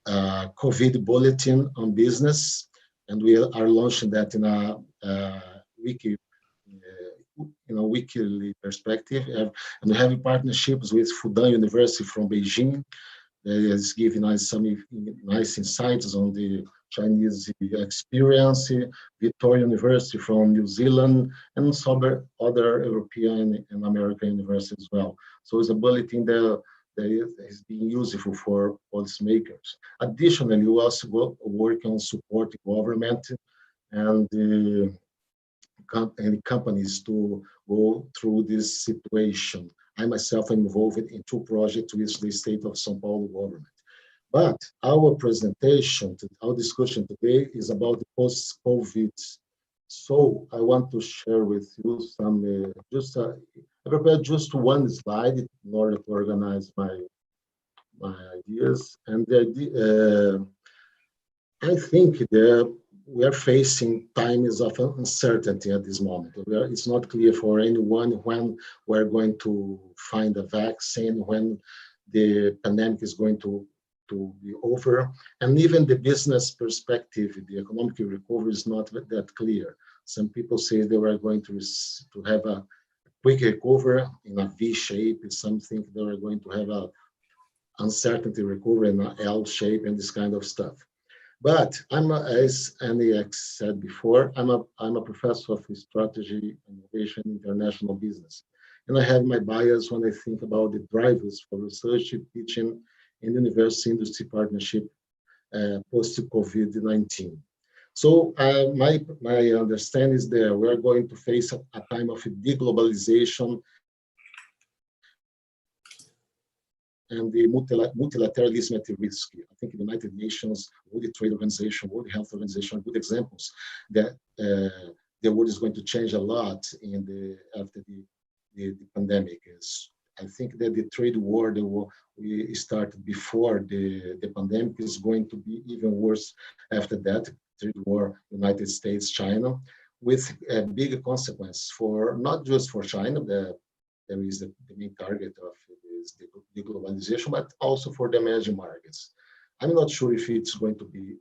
COVID bulletin on business, and we are launching that in a weekly perspective. And we have partnerships with Fudan University from Beijing that is giving us some nice insights on the Chinese experience, Victoria University from New Zealand, and some other European and American universities as well. So it's a bulletin that is being useful for policymakers. Additionally, we also work on supporting government and companies to go through this situation. I myself am involved in 2 projects with the state of São Paulo government. But our presentation, our discussion today is about the post-COVID. So I want to share with you some, I prepared just one slide in order to organize my ideas. And I think that we are facing times of uncertainty at this moment. It's not clear for anyone when we're going to find a vaccine, when the pandemic is going to be over. And even the business perspective, the economic recovery is not that clear. Some people say they were going to have a quick recovery in a V shape. Some think they are going to have a uncertainty recovery in an L shape and this kind of stuff. But as Andrés said before, I'm a professor of strategy, innovation, international business. And I have my bias when I think about the drivers for research, teaching, and university industry partnership post-COVID-19. So my understanding is that we're going to face a time of deglobalization and the multilateralism at risk. I think the United Nations, World Trade Organization, World Health Organization are good examples that the world is going to change a lot after the pandemic. I think that the trade war that we started before the pandemic is going to be even worse after that. Trade war, United States, China, with a big consequence for not just for China, there is the main target of the globalization, but also for the emerging markets. I'm not sure if it's going to be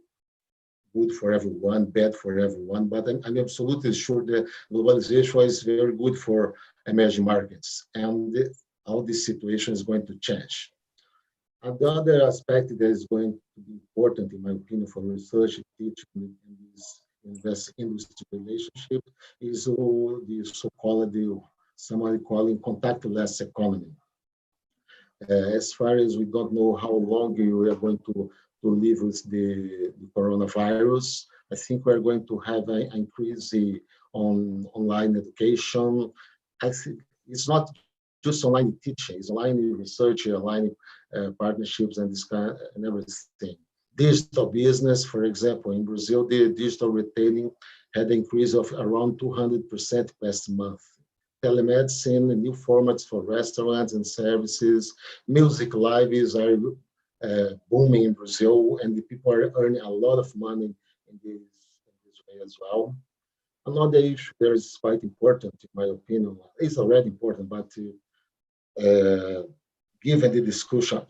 good for everyone, bad for everyone, but I'm absolutely sure that globalization is very good for emerging markets, and how this situation is going to change. And the other aspect that is going to be important, in my opinion, for research and teaching in this industry relationship is the so-called, somebody calling contactless economy. As far as we don't know how long we are going to live with the coronavirus, I think we're going to have an increase on online education. I think it's not just online teaching, it's online research, online partnerships, and this kind and everything. Digital business, for example, in Brazil, the digital retailing had an increase of around 200% last month. Telemedicine, new formats for restaurants and services, music lives are booming in Brazil, and the people are earning a lot of money in this way as well. Another issue that is quite important, in my opinion, it's already important, but given the discussion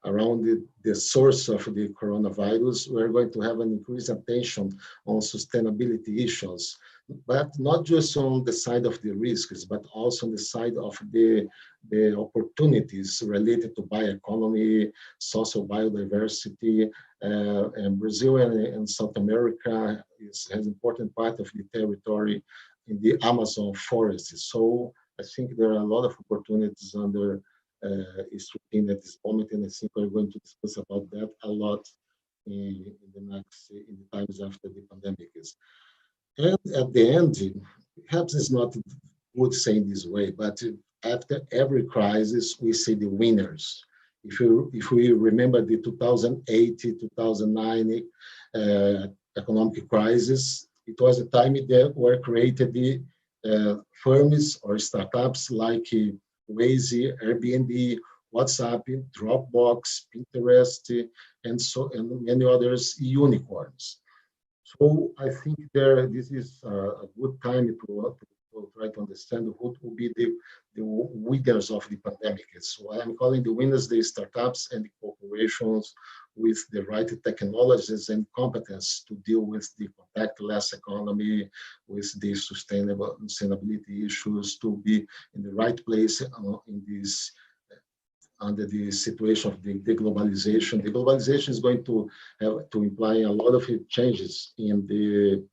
around the source of the coronavirus, we're going to have an increased attention on sustainability issues, but not just on the side of the risks, but also on the side of the opportunities related to bioeconomy, social biodiversity, and Brazil and South America has important part of the territory in the Amazon forest. So I think there are a lot of opportunities under scrutiny at this moment, and I think we're going to discuss about that a lot in the times after the pandemic is. And at the end, perhaps it's not good saying this way, but after every crisis, we see the winners. If we remember the 2008, 2009 economic crisis, it was a time that were created the firms or startups like Waze, Airbnb, WhatsApp, Dropbox, Pinterest, and many others unicorns. So I think this is a good time to try to understand what will be the winners of the pandemic. So I'm calling the winners the startups and the corporations with the right technologies and competence to deal with the contactless economy, with the sustainability issues, to be in the right place in this under the situation of the globalization. The globalization is going to have to imply a lot of changes in the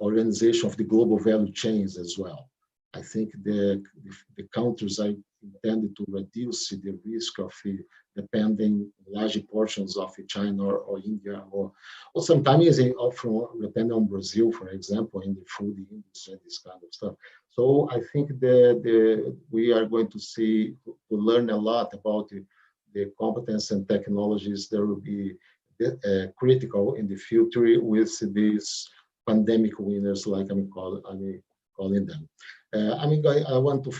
organization of the global value chains as well. I think the countries are intended to reduce the risk of depending large portions of China or India, or sometimes often depending on Brazil, for example, in the food industry and this kind of stuff. So I think we are going to learn a lot about the competence and technologies that will be critical in the future with these pandemic winners, like I'm calling them. I want to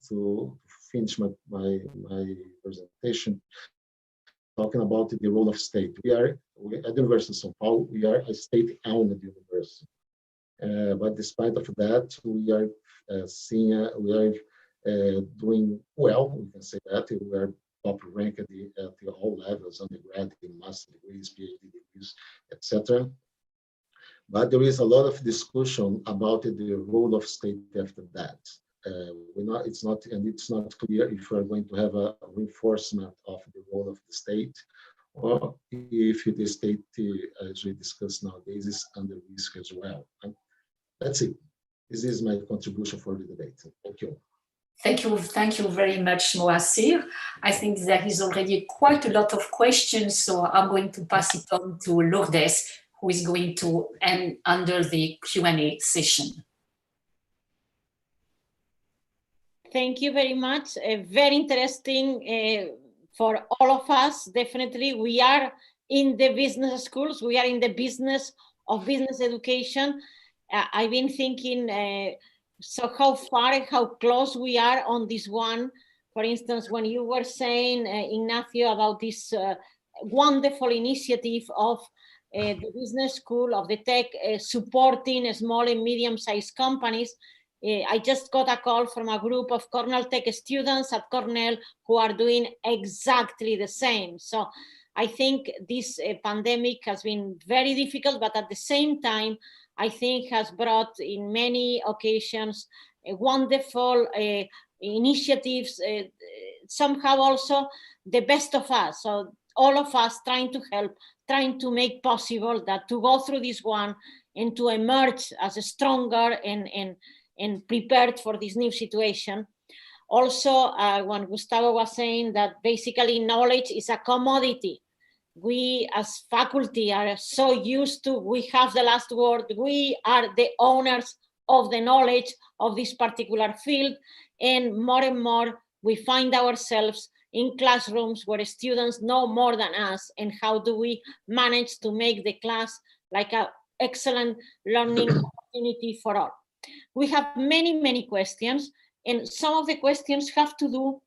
to finish my presentation talking about the role of state. We at the University of São Paulo, we are a state-owned university. But despite of that, we are doing well. We can say that we are top ranked at all levels, undergrad, master degrees, PhD degrees, etc. But there is a lot of discussion about the role of state after that. It's not clear if we're going to have a reinforcement of the role of the state, or if the state, as we discussed nowadays, is under risk as well. And that's it. This is my contribution for the debate. Thank you. Thank you very much, Moacir. I think there is already quite a lot of questions, so I'm going to pass it on to Lourdes, who is going to end under the Q&A session. Thank you very much. Very interesting for all of us. Definitely, we are in the business schools. We are in the business of business education. I've been thinking, so how far and how close we are on this one. For instance, when you were saying, Ignacio, about this wonderful initiative of the business school of the tech supporting small and medium-sized companies, I just got a call from a group of Cornell tech students at Cornell who are doing exactly the same. So I think this pandemic has been very difficult, but at the same time, I think has brought in many occasions wonderful initiatives, somehow also the best of us. So all of us trying to help, trying to make possible that to go through this one and to emerge as a stronger and prepared for this new situation. Also, when Gustavo was saying that basically knowledge is a commodity. We as faculty are so used to, we have the last word, we are the owners of the knowledge of this particular field, and more we find ourselves in classrooms where students know more than us, and how do we manage to make the class like an excellent learning opportunity for all. We have many questions, and some of the questions have to do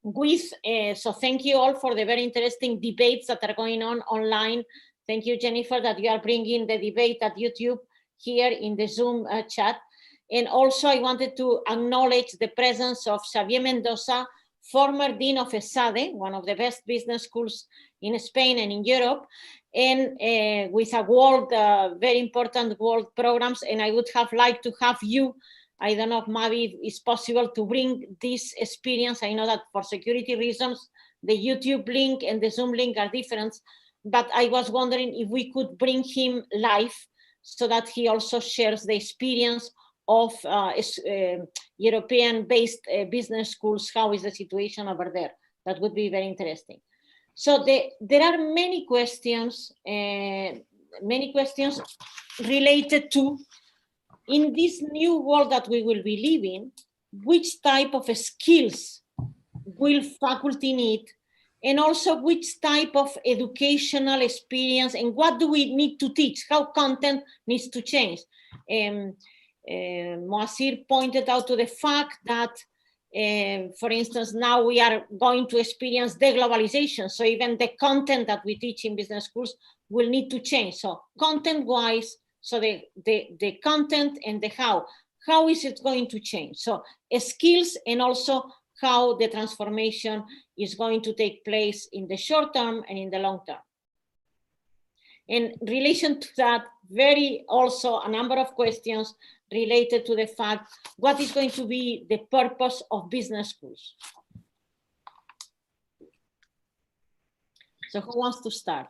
with, so thank you all for the very interesting debates that are going on online. Thank you, Jennifer, that you are bringing the debate at YouTube here in the Zoom chat. And also I wanted to acknowledge the presence of Xavier Mendoza, former Dean of EGADE, one of the best business schools in Spain and in Europe, and with a very important world programs. And I would have liked to have you, I don't know if maybe it's possible to bring this experience. I know that for security reasons, the YouTube link and the Zoom link are different, but I was wondering if we could bring him live so that he also shares the experience of European-based business schools. How is the situation over there? That would be very interesting. So there are many questions related to, in this new world that we will be living, which type of skills will faculty need, and also which type of educational experience, and what do we need to teach, how content needs to change. Moacir pointed out to the fact that For instance, now we are going to experience deglobalization. So even the content that we teach in business schools will need to change. So content-wise, so the content and the how is it going to change? So skills and also how the transformation is going to take place in the short term and in the long term. In relation to that, very also a number of questions related to the fact, what is going to be the purpose of business schools? So who wants to start?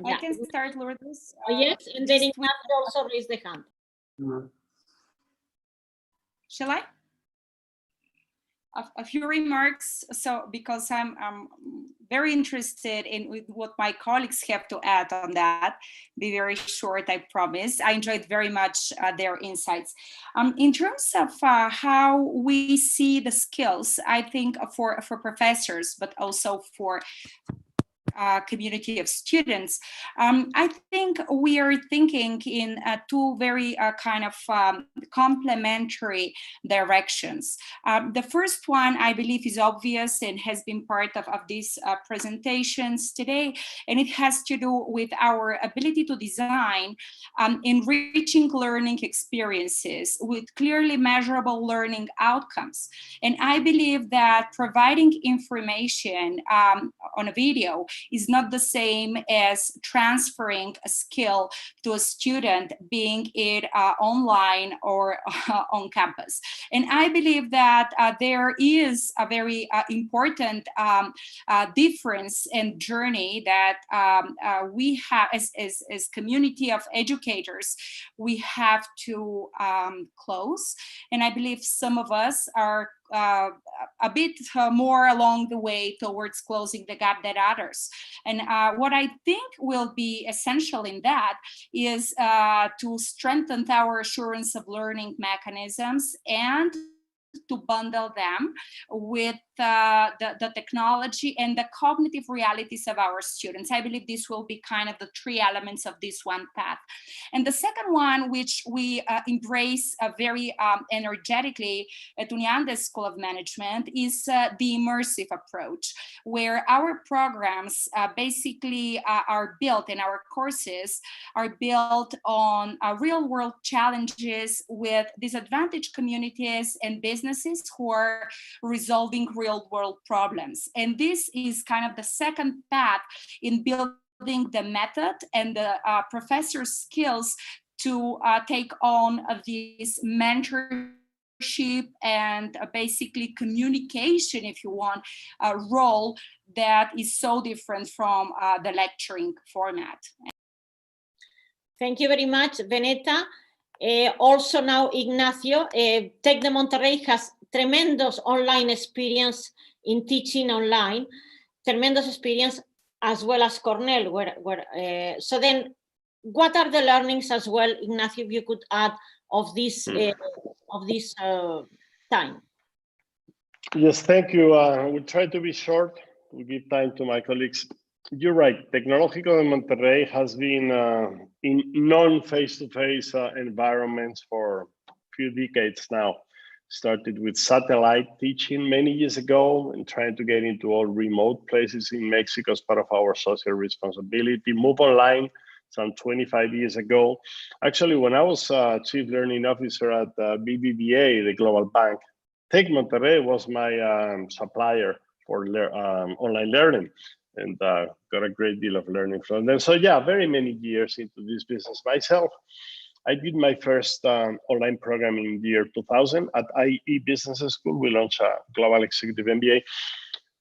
I can start, Lourdes. Yes, and then Ignacio also raised the hand. Shall I? A few remarks. So, because I'm very interested in what my colleagues have to add on that. Be very short, I promise. I enjoyed very much their insights. In terms of how we see the skills, I think for professors, but also for community of students, I think we are thinking in two very kind of complementary directions. The first one, I believe, is obvious and has been part of these presentations today, and it has to do with our ability to design enriching learning experiences with clearly measurable learning outcomes. And I believe that providing information on a video is not the same as transferring a skill to a student, being it online or on campus. And I believe that there is a very important difference and journey that we have as community of educators, we have to close. And I believe some of us are a bit more along the way towards closing the gap than others. And what I think will be essential in that is to strengthen our assurance of learning mechanisms and to bundle them with the technology and the cognitive realities of our students. I believe this will be kind of the three elements of this one path. And the second one, which we embrace very energetically at Universidad School of Management, is the immersive approach, where our programs basically are built, and our courses are built on real-world challenges with disadvantaged communities and businesses who are resolving real-world problems. And this is kind of the second path in building the method and the professor's skills to take on this mentorship and basically communication, if you want, role that is so different from the lecturing format. Thank you very much, Veneta. Also now, Ignacio, Tec de Monterrey has tremendous online experience in teaching online, tremendous experience, as well as Cornell. So then, what are the learnings as well, Ignacio, if you could add of this time? Yes, thank you. We'll try to be short. We'll give time to my colleagues. You're right. Tecnológico de Monterrey has been in non-face-to-face environments for a few decades now. Started with satellite teaching many years ago and trying to get into all remote places in Mexico as part of our social responsibility. Move online some 25 years ago. Actually, when I was Chief Learning Officer at BBVA, the global bank, Tec Monterrey was my supplier for online learning, and got a great deal of learning from them. So yeah, very many years into this business myself. I did my first online program in the year 2000 at IE Business School. We launched a Global Executive MBA.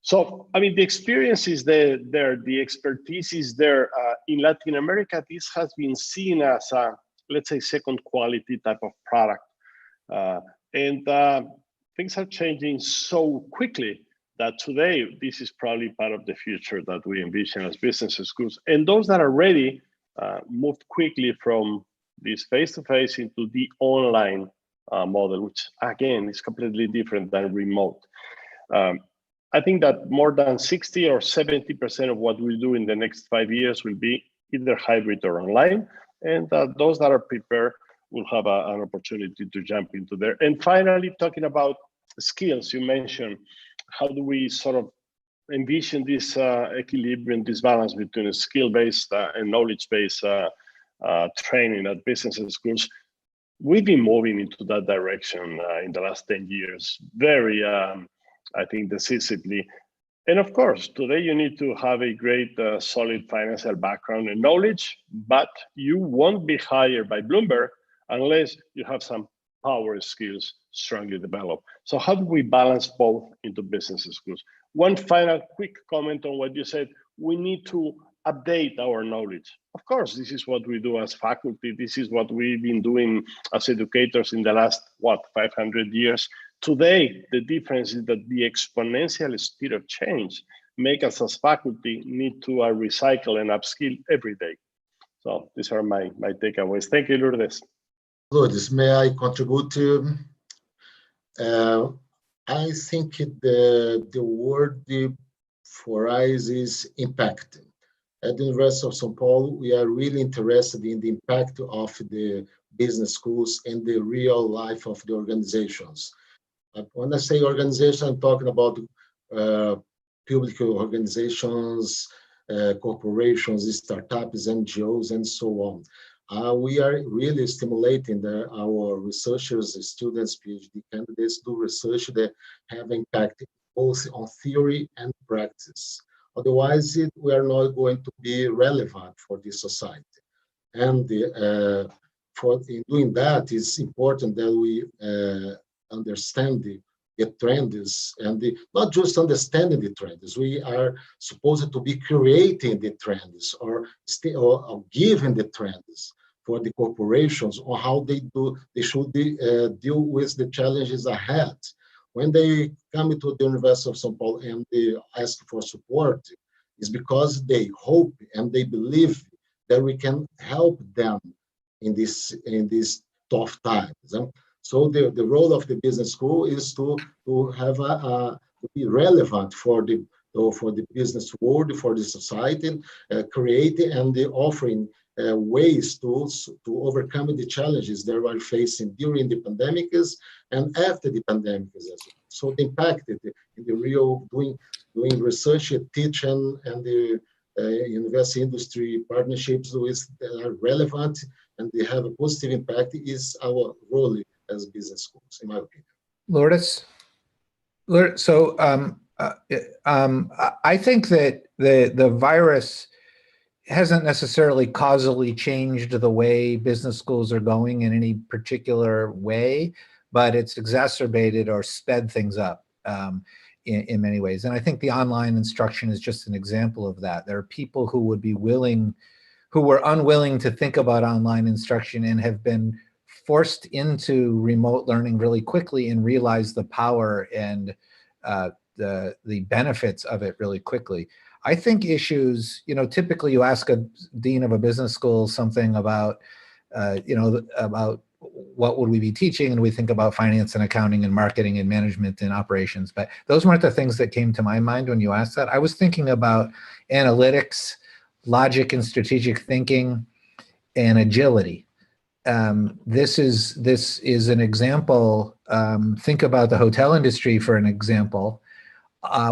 So, I mean, the experience is there, the expertise is there. In Latin America, this has been seen as a, let's say, second quality type of product. And things are changing so quickly that today, this is probably part of the future that we envision as business schools. And those that are ready moved quickly from this face-to-face into the online model, which again is completely different than remote. I think that more than 60 or 70% of what we do in the next 5 years will be either hybrid or online. And those that are prepared will have an opportunity to jump into there. And finally, talking about skills, you mentioned, how do we sort of envision this equilibrium, this balance between a skill-based and knowledge-based training at business schools? We've been moving into that direction in the last 10 years, very, I think, decisively. And of course, today you need to have a great, solid financial background and knowledge, but you won't be hired by Bloomberg unless you have some power skills strongly developed. So how do we balance both into business schools? One final quick comment on what you said: we need to update our knowledge. Of course, this is what we do as faculty. This is what we've been doing as educators in the last, 500 years. Today, the difference is that the exponential speed of change make us as faculty need to recycle and upskill every day. So these are my takeaways. Thank you, Lourdes. Lourdes, may I contribute to? I think the word for us is impact. At the University of São Paulo, we are really interested in the impact of the business schools and the real life of the organizations. When I say organization, I'm talking about public organizations, corporations, startups, NGOs, and so on. We are really stimulating our researchers, students, PhD candidates do research that have impact both on theory and practice. Otherwise, we are not going to be relevant for this society. And in doing that, it's important that we understand the trends, and not just understanding the trends. We are supposed to be creating the trends or giving the trends for the corporations on how they should deal with the challenges ahead. When they come to the University of São Paulo and they ask for support, it's because they hope and they believe that we can help them in these tough times. So the role of the business school is to have to be relevant for the business world, for the society, creating and offering ways to overcome the challenges that we are facing during the pandemics and after the pandemics as well. So the impact in the real doing research, teaching, and the university industry partnerships that are relevant and they have a positive impact is our role as business schools, in my opinion. Lourdes, so I think that the virus hasn't necessarily causally changed the way business schools are going in any particular way, but it's exacerbated or sped things up in many ways. And I think the online instruction is just an example of that. There are people who would be who were unwilling to think about online instruction and have been forced into remote learning really quickly and realize the power and the benefits of it really quickly. I think issues, typically you ask a dean of a business school something about, about what would we be teaching, and we think about finance and accounting and marketing and management and operations. But those weren't the things that came to my mind when you asked that. I was thinking about analytics, logic and strategic thinking, and agility. This is an example. Think about the hotel industry for an example.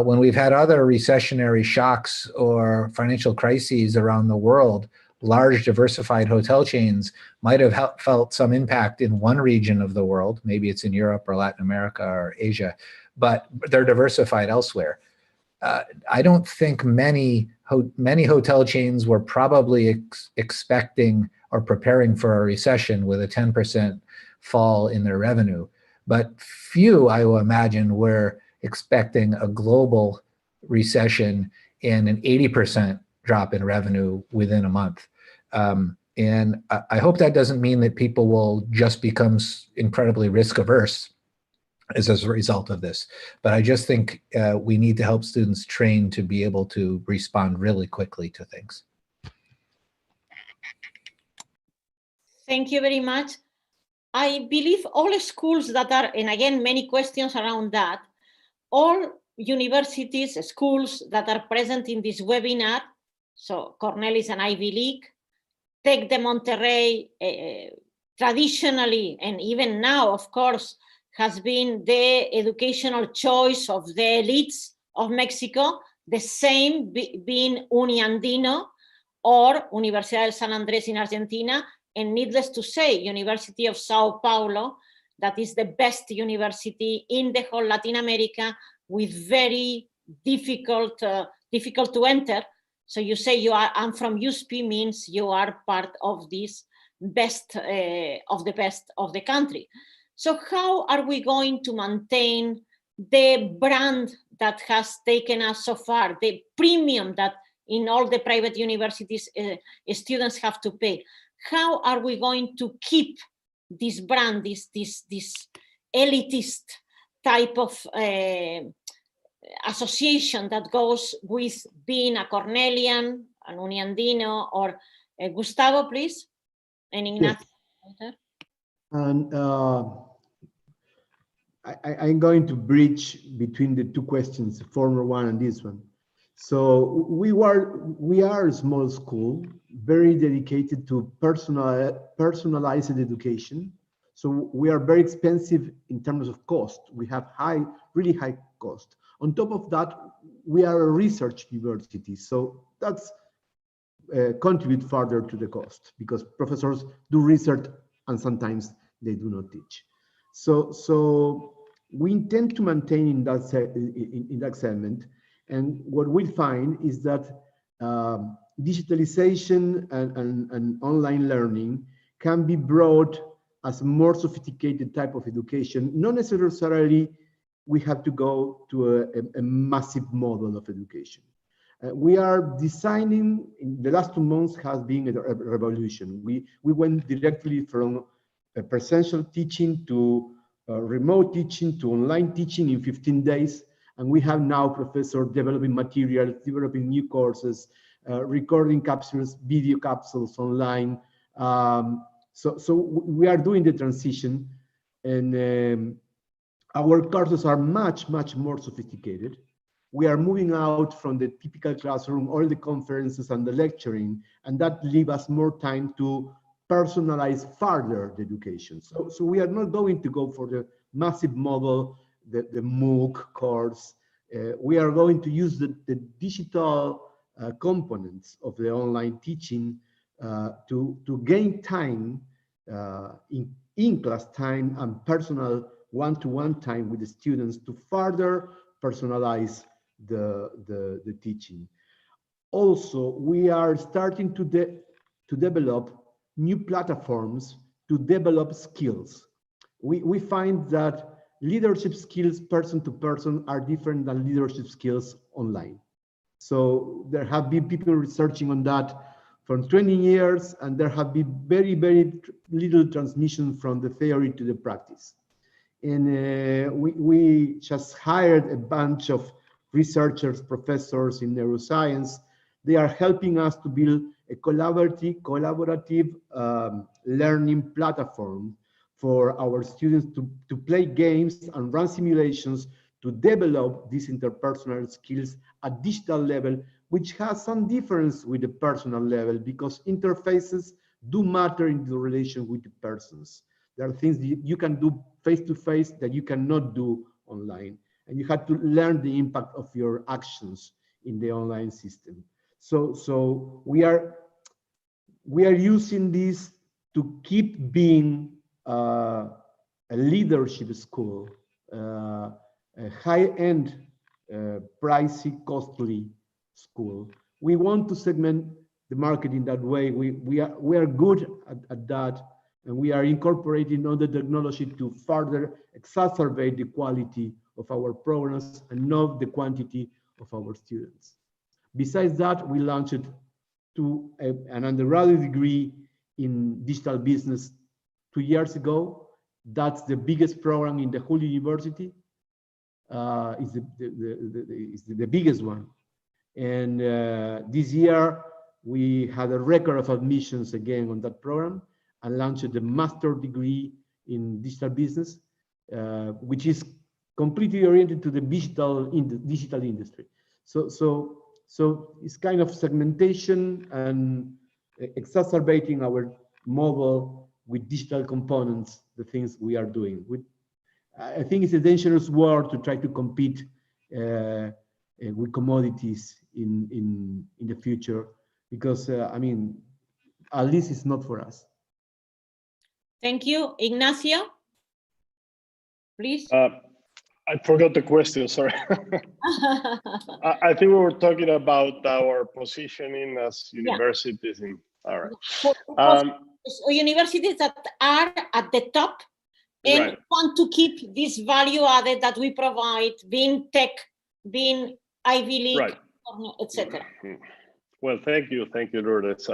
When we've had other recessionary shocks or financial crises around the world, large diversified hotel chains might have felt some impact in one region of the world. Maybe it's in Europe or Latin America or Asia, but they're diversified elsewhere. I don't think many hotel chains were probably expecting or preparing for a recession with a 10% fall in their revenue, but few, I will imagine, were expecting a global recession and an 80% drop in revenue within a month. And I hope that doesn't mean that people will just become incredibly risk averse as a result of this. But I just think we need to help students train to be able to respond really quickly to things. Thank you very much. I believe all schools that are, and again, many questions around that, all universities, schools that are present in this webinar, so Cornell is an Ivy League, Tec de Monterrey, traditionally, and even now, of course, has been the educational choice of the elites of Mexico, the same being Uniandino or Universidad de San Andrés in Argentina, and needless to say, University of Sao Paulo, that is the best university in the whole Latin America, with very difficult to enter. So you say I'm from USP means you are part of this best of the best of the country. So how are we going to maintain the brand that has taken us so far, the premium that in all the private universities students have to pay? How are we going to keep this brand, this elitist type of association that goes with being a Cornellian, an Uniandino, or Gustavo, please, and Ignacio. Yes. And I'm going to bridge between the two questions, the former one and this one. So we are a small school, very dedicated to personalized education. So we are very expensive in terms of cost. We have really high cost. On top of that, we are a research university. So that's contribute further to the cost, because professors do research and sometimes they do not teach. So we intend to maintain in that segment. And what we find is that digitalization and online learning can be brought as a more sophisticated type of education. Not necessarily we have to go to a massive model of education. We are designing, in the last 2 months has been a revolution. We went directly from presential teaching to remote teaching to online teaching in 15 days. And we have now professors developing materials, developing new courses, recording capsules, video capsules online. So we are doing the transition, and our courses are much more sophisticated. We are moving out from the typical classroom, all the conferences and the lecturing, and that leaves us more time to personalize further the education. So we are not going to go for the massive model, the MOOC course. We are going to use the digital components of the online teaching to gain time in class time and personal one-to-one time with the students to further personalize the teaching. Also, we are starting to develop new platforms to develop skills. We find that leadership skills person to person are different than leadership skills online. So there have been people researching on that for 20 years, and there have been very little transmission from the theory to the practice. And we just hired a bunch of researchers, professors in neuroscience. They are helping us to build a collaborative learning platform for our students to play games and run simulations to develop these interpersonal skills at digital level, which has some difference with the personal level, because interfaces do matter in the relation with the persons. There are things that you can do face-to-face that you cannot do online. And you have to learn the impact of your actions in the online system. So we are using this to keep being a leadership school, a high-end, pricey, costly school. We want to segment the market in that way. We are good at that, and we are incorporating all the technology to further exacerbate the quality of our programs and not the quantity of our students. Besides that, we launched an undergraduate degree in digital business 2 years ago. That's the biggest program in the whole university. It's the biggest one. And this year, we had a record of admissions again on that program and launched the master degree in digital business, which is completely oriented to the digital industry. So it's kind of segmentation and exacerbating our mobile with digital components the things we are doing. I think it's a dangerous war to try to compete with commodities in the future, because I mean, at least it's not for us. Thank you. Ignacio, please. I forgot the question, sorry. I think we were talking about our positioning as universities. All right. Universities that are at the top and want to keep this value added that we provide, being tech, being Ivy League, etc. Well, thank you, Lourdes.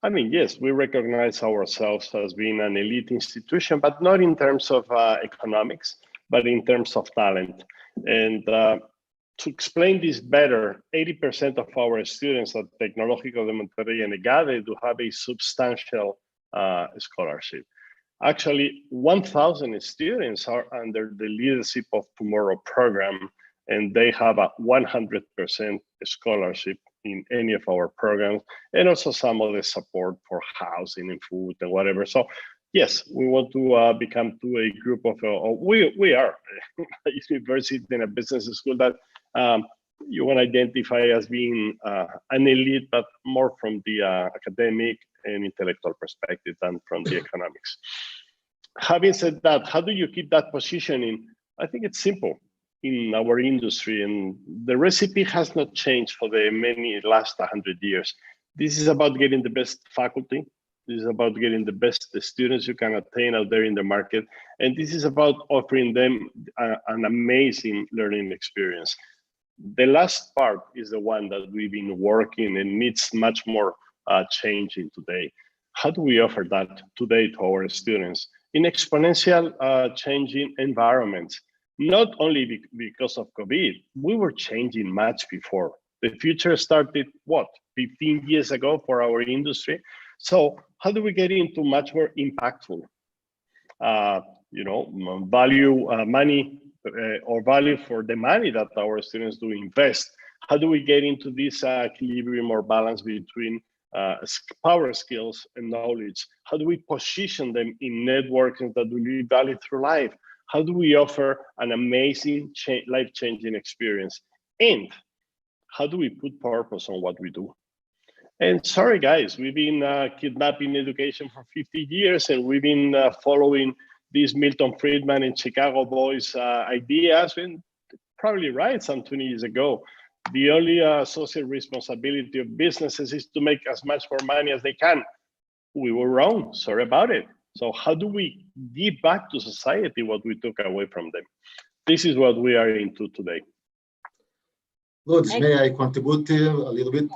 I mean, yes, we recognize ourselves as being an elite institution, but not in terms of economics, but in terms of talent. And to explain this better, 80% of our students at Tecnológico de Monterrey and EGADE do have a substantial scholarship. Actually, 1,000 students are under the Leadership of Tomorrow program, and they have a 100% scholarship in any of our programs, and also some of the support for housing and food and whatever. So yes, we want to become to a group of, we are a university and a business school that you want to identify as being an elite, but more from the academic and intellectual perspective than from the economics. Having said that, how do you keep that positioning? I think it's simple in our industry, and the recipe has not changed for the last 100 years. This is about getting the best faculty. This is about getting the best students you can attain out there in the market. And this is about offering them an amazing learning experience. The last part is the one that we've been working and needs much more changing today. How do we offer that today to our students? In exponential changing environments, not only because of COVID, we were changing much before. The future started, 15 years ago for our industry? So how do we get into much more impactful, value money or value for the money that our students do invest? How do we get into this equilibrium or balance between power skills and knowledge? How do we position them in networking that will be valid through life? How do we offer an amazing life-changing experience? And how do we put purpose on what we do? And sorry, guys, we've been kidnapping education for 50 years, and we've been following these Milton Friedman and Chicago boys ideas, and probably right some 20 years ago. The only social responsibility of businesses is to make as much more money as they can. We were wrong, sorry about it. So how do we give back to society what we took away from them? This is what we are into today. Lourdes, may I contribute a little bit?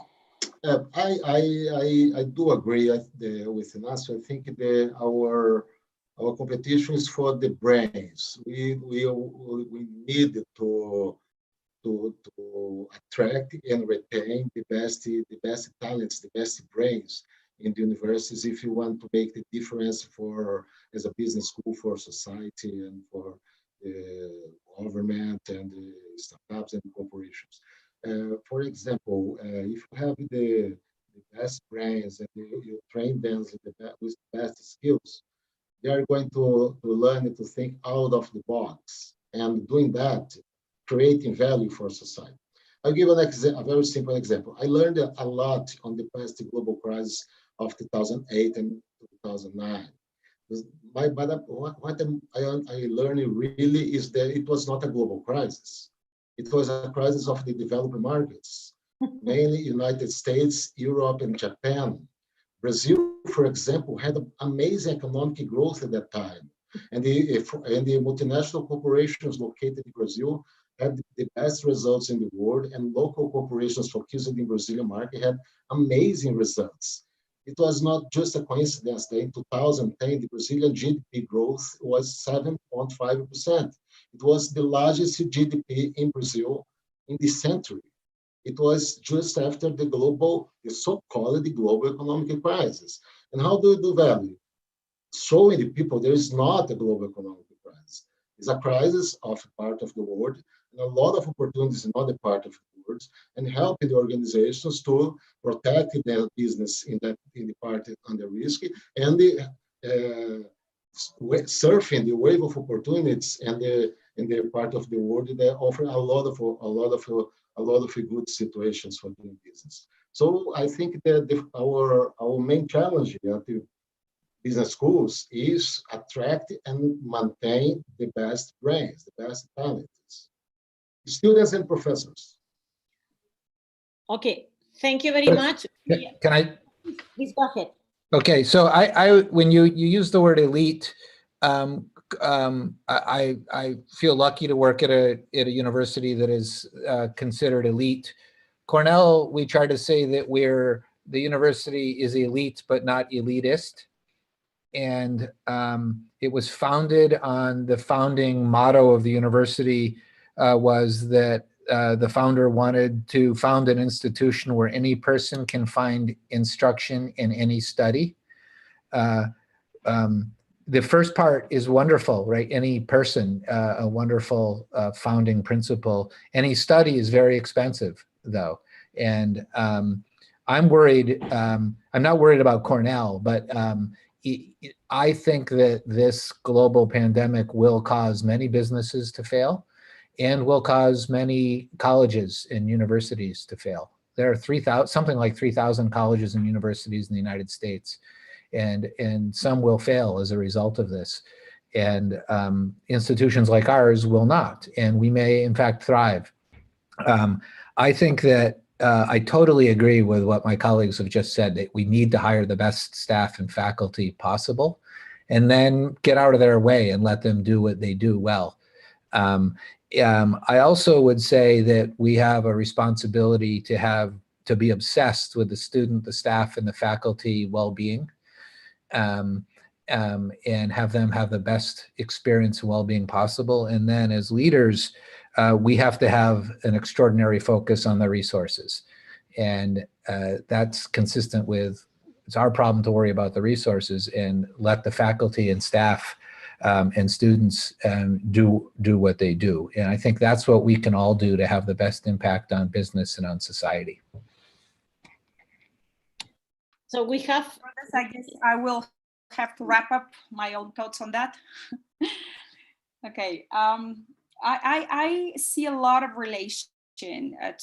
I do agree with Ignacio. I think our competition is for the brains. We need to attract and retain the best talents, the best brains in the universities if you want to make the difference as a business school for society and for the government and the startups and corporations. For example, if you have the best brains and you train them with the best skills, they are going to learn to think out of the box, and doing that, creating value for society. I'll give a very simple example. I learned a lot on the past global crisis of 2008 and 2009. But what I learned really is that it was not a global crisis. It was a crisis of the developed markets, mainly United States, Europe, and Japan. Brazil, for example, had amazing economic growth at that time. And the multinational corporations located in Brazil had the best results in the world, and local corporations focused in the Brazilian market had amazing results. It was not just a coincidence that in 2010, the Brazilian GDP growth was 7.5%. It was the largest GDP in Brazil in the century. It was just after the so-called global economic crisis. And how do you do value? Showing the people there is not a global economic crisis. It's a crisis of a part of the world, and a lot of opportunities in other part of the world, and helping the organizations to protect their business in the part under risk, and surfing the wave of opportunities and in the part of the world that offer a lot of good situations for doing business. So I think that our main challenge at the business schools is attract and maintain the best brains, the best talents, students and professors. Okay, thank you very much. Can I? Please go ahead. Okay, so I when you use the word elite, I feel lucky to work at a university that is considered elite. Cornell, we try to say that the university is elite but not elitist, and it was founded on the founding motto of the university was that the founder wanted to found an institution where any person can find instruction in any study. The first part is wonderful, right? Any person, a wonderful founding principle. Any study is very expensive, though. And I'm worried, I'm not worried about Cornell, but I think that this global pandemic will cause many businesses to fail and will cause many colleges and universities to fail. There are something like 3,000 colleges and universities in the United States, and some will fail as a result of this. And institutions like ours will not, and we may in fact thrive. I think that I totally agree with what my colleagues have just said, that we need to hire the best staff and faculty possible, and then get out of their way and let them do what they do well. I also would say that we have a responsibility to be obsessed with the student, the staff, and the faculty well-being, and have them have the best experience and well-being possible. And then as leaders, we have to have an extraordinary focus on the resources. And that's consistent with, it's our problem to worry about the resources and let the faculty and staff and students do what they do. And I think that's what we can all do to have the best impact on business and on society. So we have, I guess I will have to wrap up my own thoughts on that. Okay, I see a lot of relation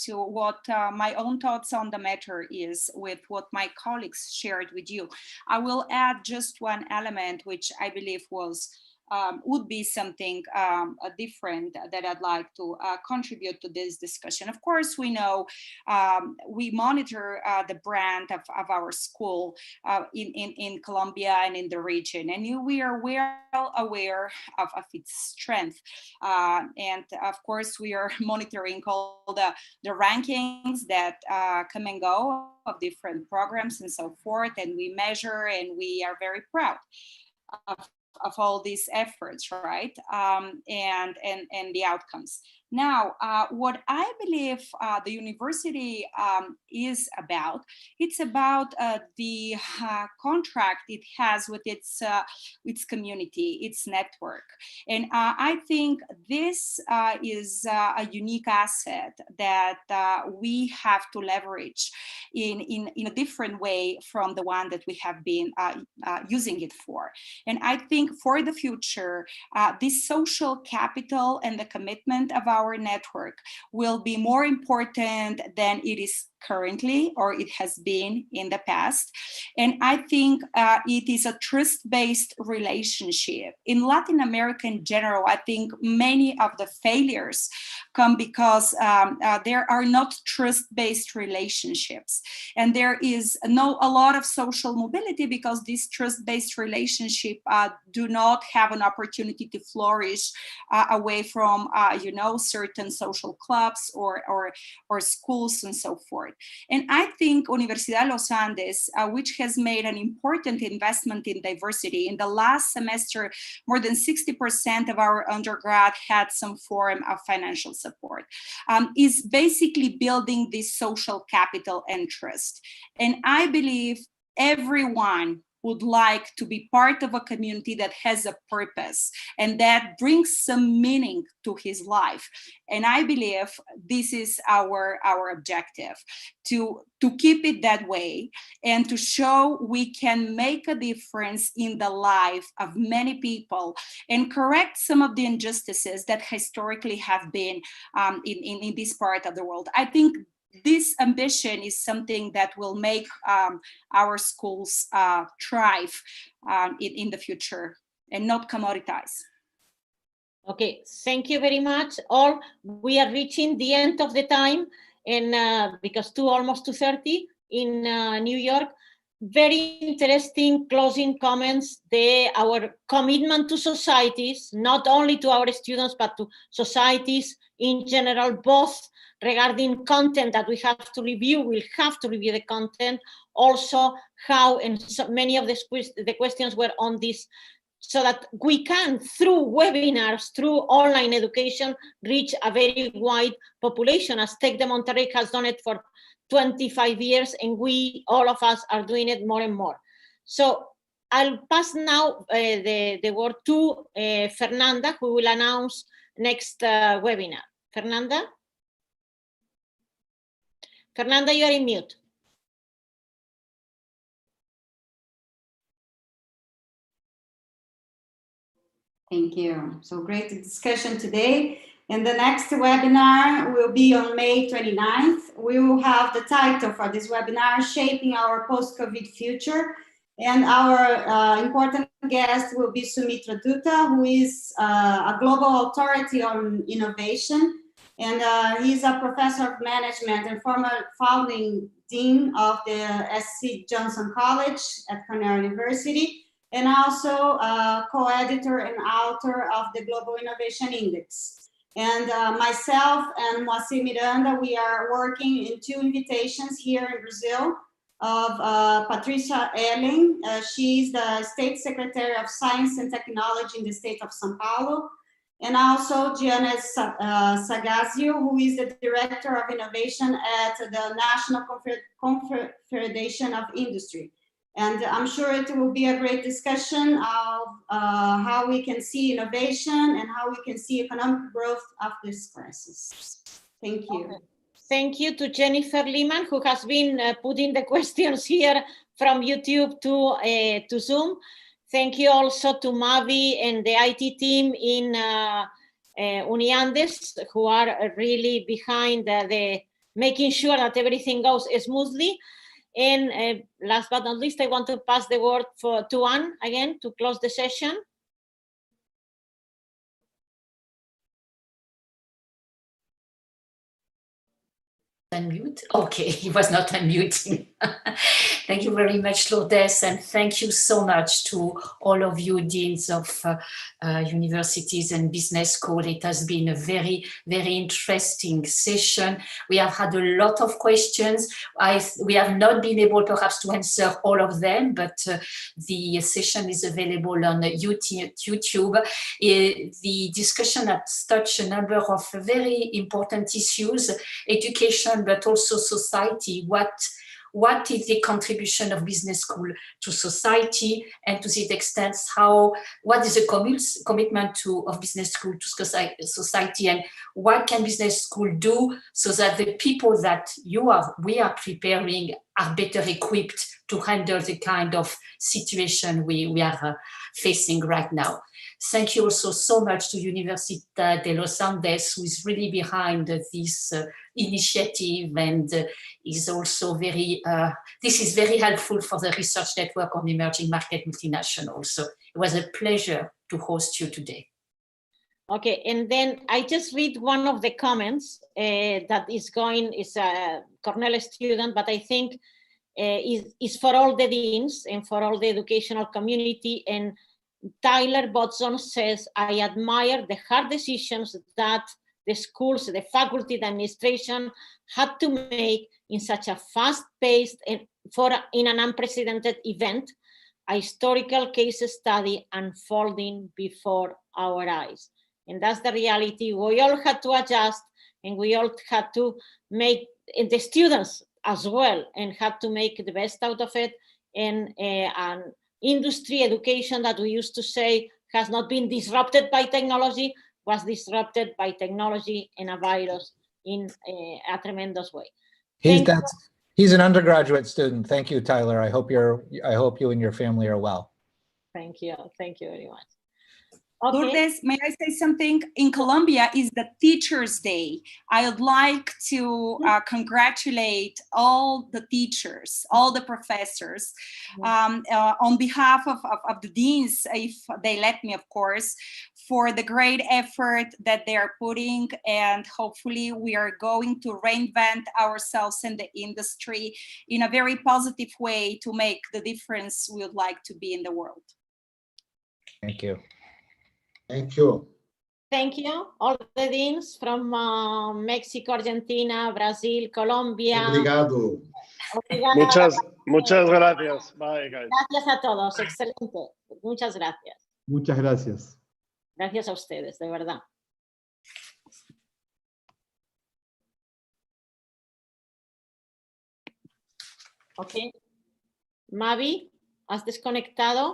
to what my own thoughts on the matter is with what my colleagues shared with you. I will add just one element, which I believe would be something different that I'd like to contribute to this discussion. Of course, we know we monitor the brand of our school in Colombia and in the region, and we are well aware of its strength. And of course, we are monitoring all the rankings that come and go of different programs and so forth, and we measure, and we are very proud of all these efforts, right? And the outcomes. Now, what I believe the university is about, it's about the contract it has with its community, its network. And I think this is a unique asset that we have to leverage in a different way from the one that we have been using it for. And I think for the future, this social capital and the commitment of our network will be more important than it is currently, or it has been in the past. And I think it is a trust-based relationship. In Latin America in general, I think many of the failures come because there are not trust-based relationships. And there is a lot of social mobility because these trust-based relationships do not have an opportunity to flourish away from, certain social clubs or schools and so forth. And I think Universidad de los Andes, which has made an important investment in diversity, in the last semester, more than 60% of our undergrad had some form of financial support, is basically building this social capital and trust. And I believe everyone would like to be part of a community that has a purpose and that brings some meaning to his life. And I believe this is our objective, to keep it that way and to show we can make a difference in the life of many people and correct some of the injustices that historically have been in this part of the world. I think this ambition is something that will make our schools thrive in the future and not commoditize. Okay, thank you very much. All, we are reaching the end of the time, and because almost 2:30 in New York. Very interesting closing comments. Our commitment to societies, not only to our students, but to societies in general, both regarding content that we have to review, we'll have to review the content, also how, and so many of the questions were on this, so that we can, through webinars, through online education, reach a very wide population, as Tec de Monterrey has done it for 25 years, and we, all of us, are doing it more and more. So I'll pass now the word to Fernanda, who will announce next webinar. Fernanda? Fernanda, you are in mute. Thank you. So great discussion today. And the next webinar will be on May 29th. We will have the title for this webinar, Shaping Our Post-COVID Future. And our important guest will be Sumitra Dutta, who is a global authority on innovation. And he's a professor of management and former founding dean of the SC Johnson College at Cornell University, and also co-editor and author of the Global Innovation Index. And myself and Moacir Miranda, we are working in 2 invitations here in Brazil of Patricia Elling. She's the State Secretary of Science and Technology in the state of São Paulo. And also Gianna Sagazio, who is the Director of Innovation at the National Confederation of Industry. And I'm sure it will be a great discussion of how we can see innovation and how we can see economic growth after this crisis. Thank you. Okay. Thank you to Jennifer Lehman, who has been putting the questions here from YouTube to Zoom. Thank you also to Mavi and the IT team in Uniandes, who are really behind the making sure that everything goes smoothly. And last but not least, I want to pass the word to Anne again to close the session. Unmute? Okay, he was not unmuting. Thank you very much, Lourdes, and thank you so much to all of you deans of universities and business school. It has been a very, very interesting session. We have had a lot of questions. We have not been able perhaps to answer all of them, but the session is available on YouTube. The discussion has touched a number of very important issues, education, but also society. What is the contribution of business school to society, and to the extent what is the commitment of business school to society, and what can business school do so that the people that we are preparing are better equipped to handle the kind of situation we are facing right now. Thank you also so much to Universidad de los Andes, who is really behind this initiative, and is also this is very helpful for the research network on emerging market multinationals. So it was a pleasure to host you today. Okay, and then I just read one of the comments that is a Cornell student, but I think is for all the deans and for all the educational community. And Tyler Botson says, I admire the hard decisions that the schools, the faculty, the administration had to make in such a fast-paced and in an unprecedented event, a historical case study unfolding before our eyes. And that's the reality. We all had to adjust, and we all had to make, and the students as well, and had to make the best out of it. And industry education that we used to say has not been disrupted by technology, was disrupted by technology and a virus in a tremendous way. He's an undergraduate student. Thank you, Tyler. I hope you and your family are well. Thank you very much. Okay. Lourdes, may I say something? In Colombia is the Teachers' Day. I would like to congratulate all the teachers, all the professors, on behalf of the deans, if they let me, of course, for the great effort that they are putting, and hopefully we are going to reinvent ourselves in the industry in a very positive way to make the difference we would like to be in the world. Thank you. Thank you. Thank you, all the deans from Mexico, Argentina, Brazil, Colombia. Obrigado. Muchas gracias. Bye, guys. Gracias a todos, excelente. Muchas gracias. Muchas gracias. Gracias a ustedes, de verdad. Ok. Mavi, ¿has desconectado?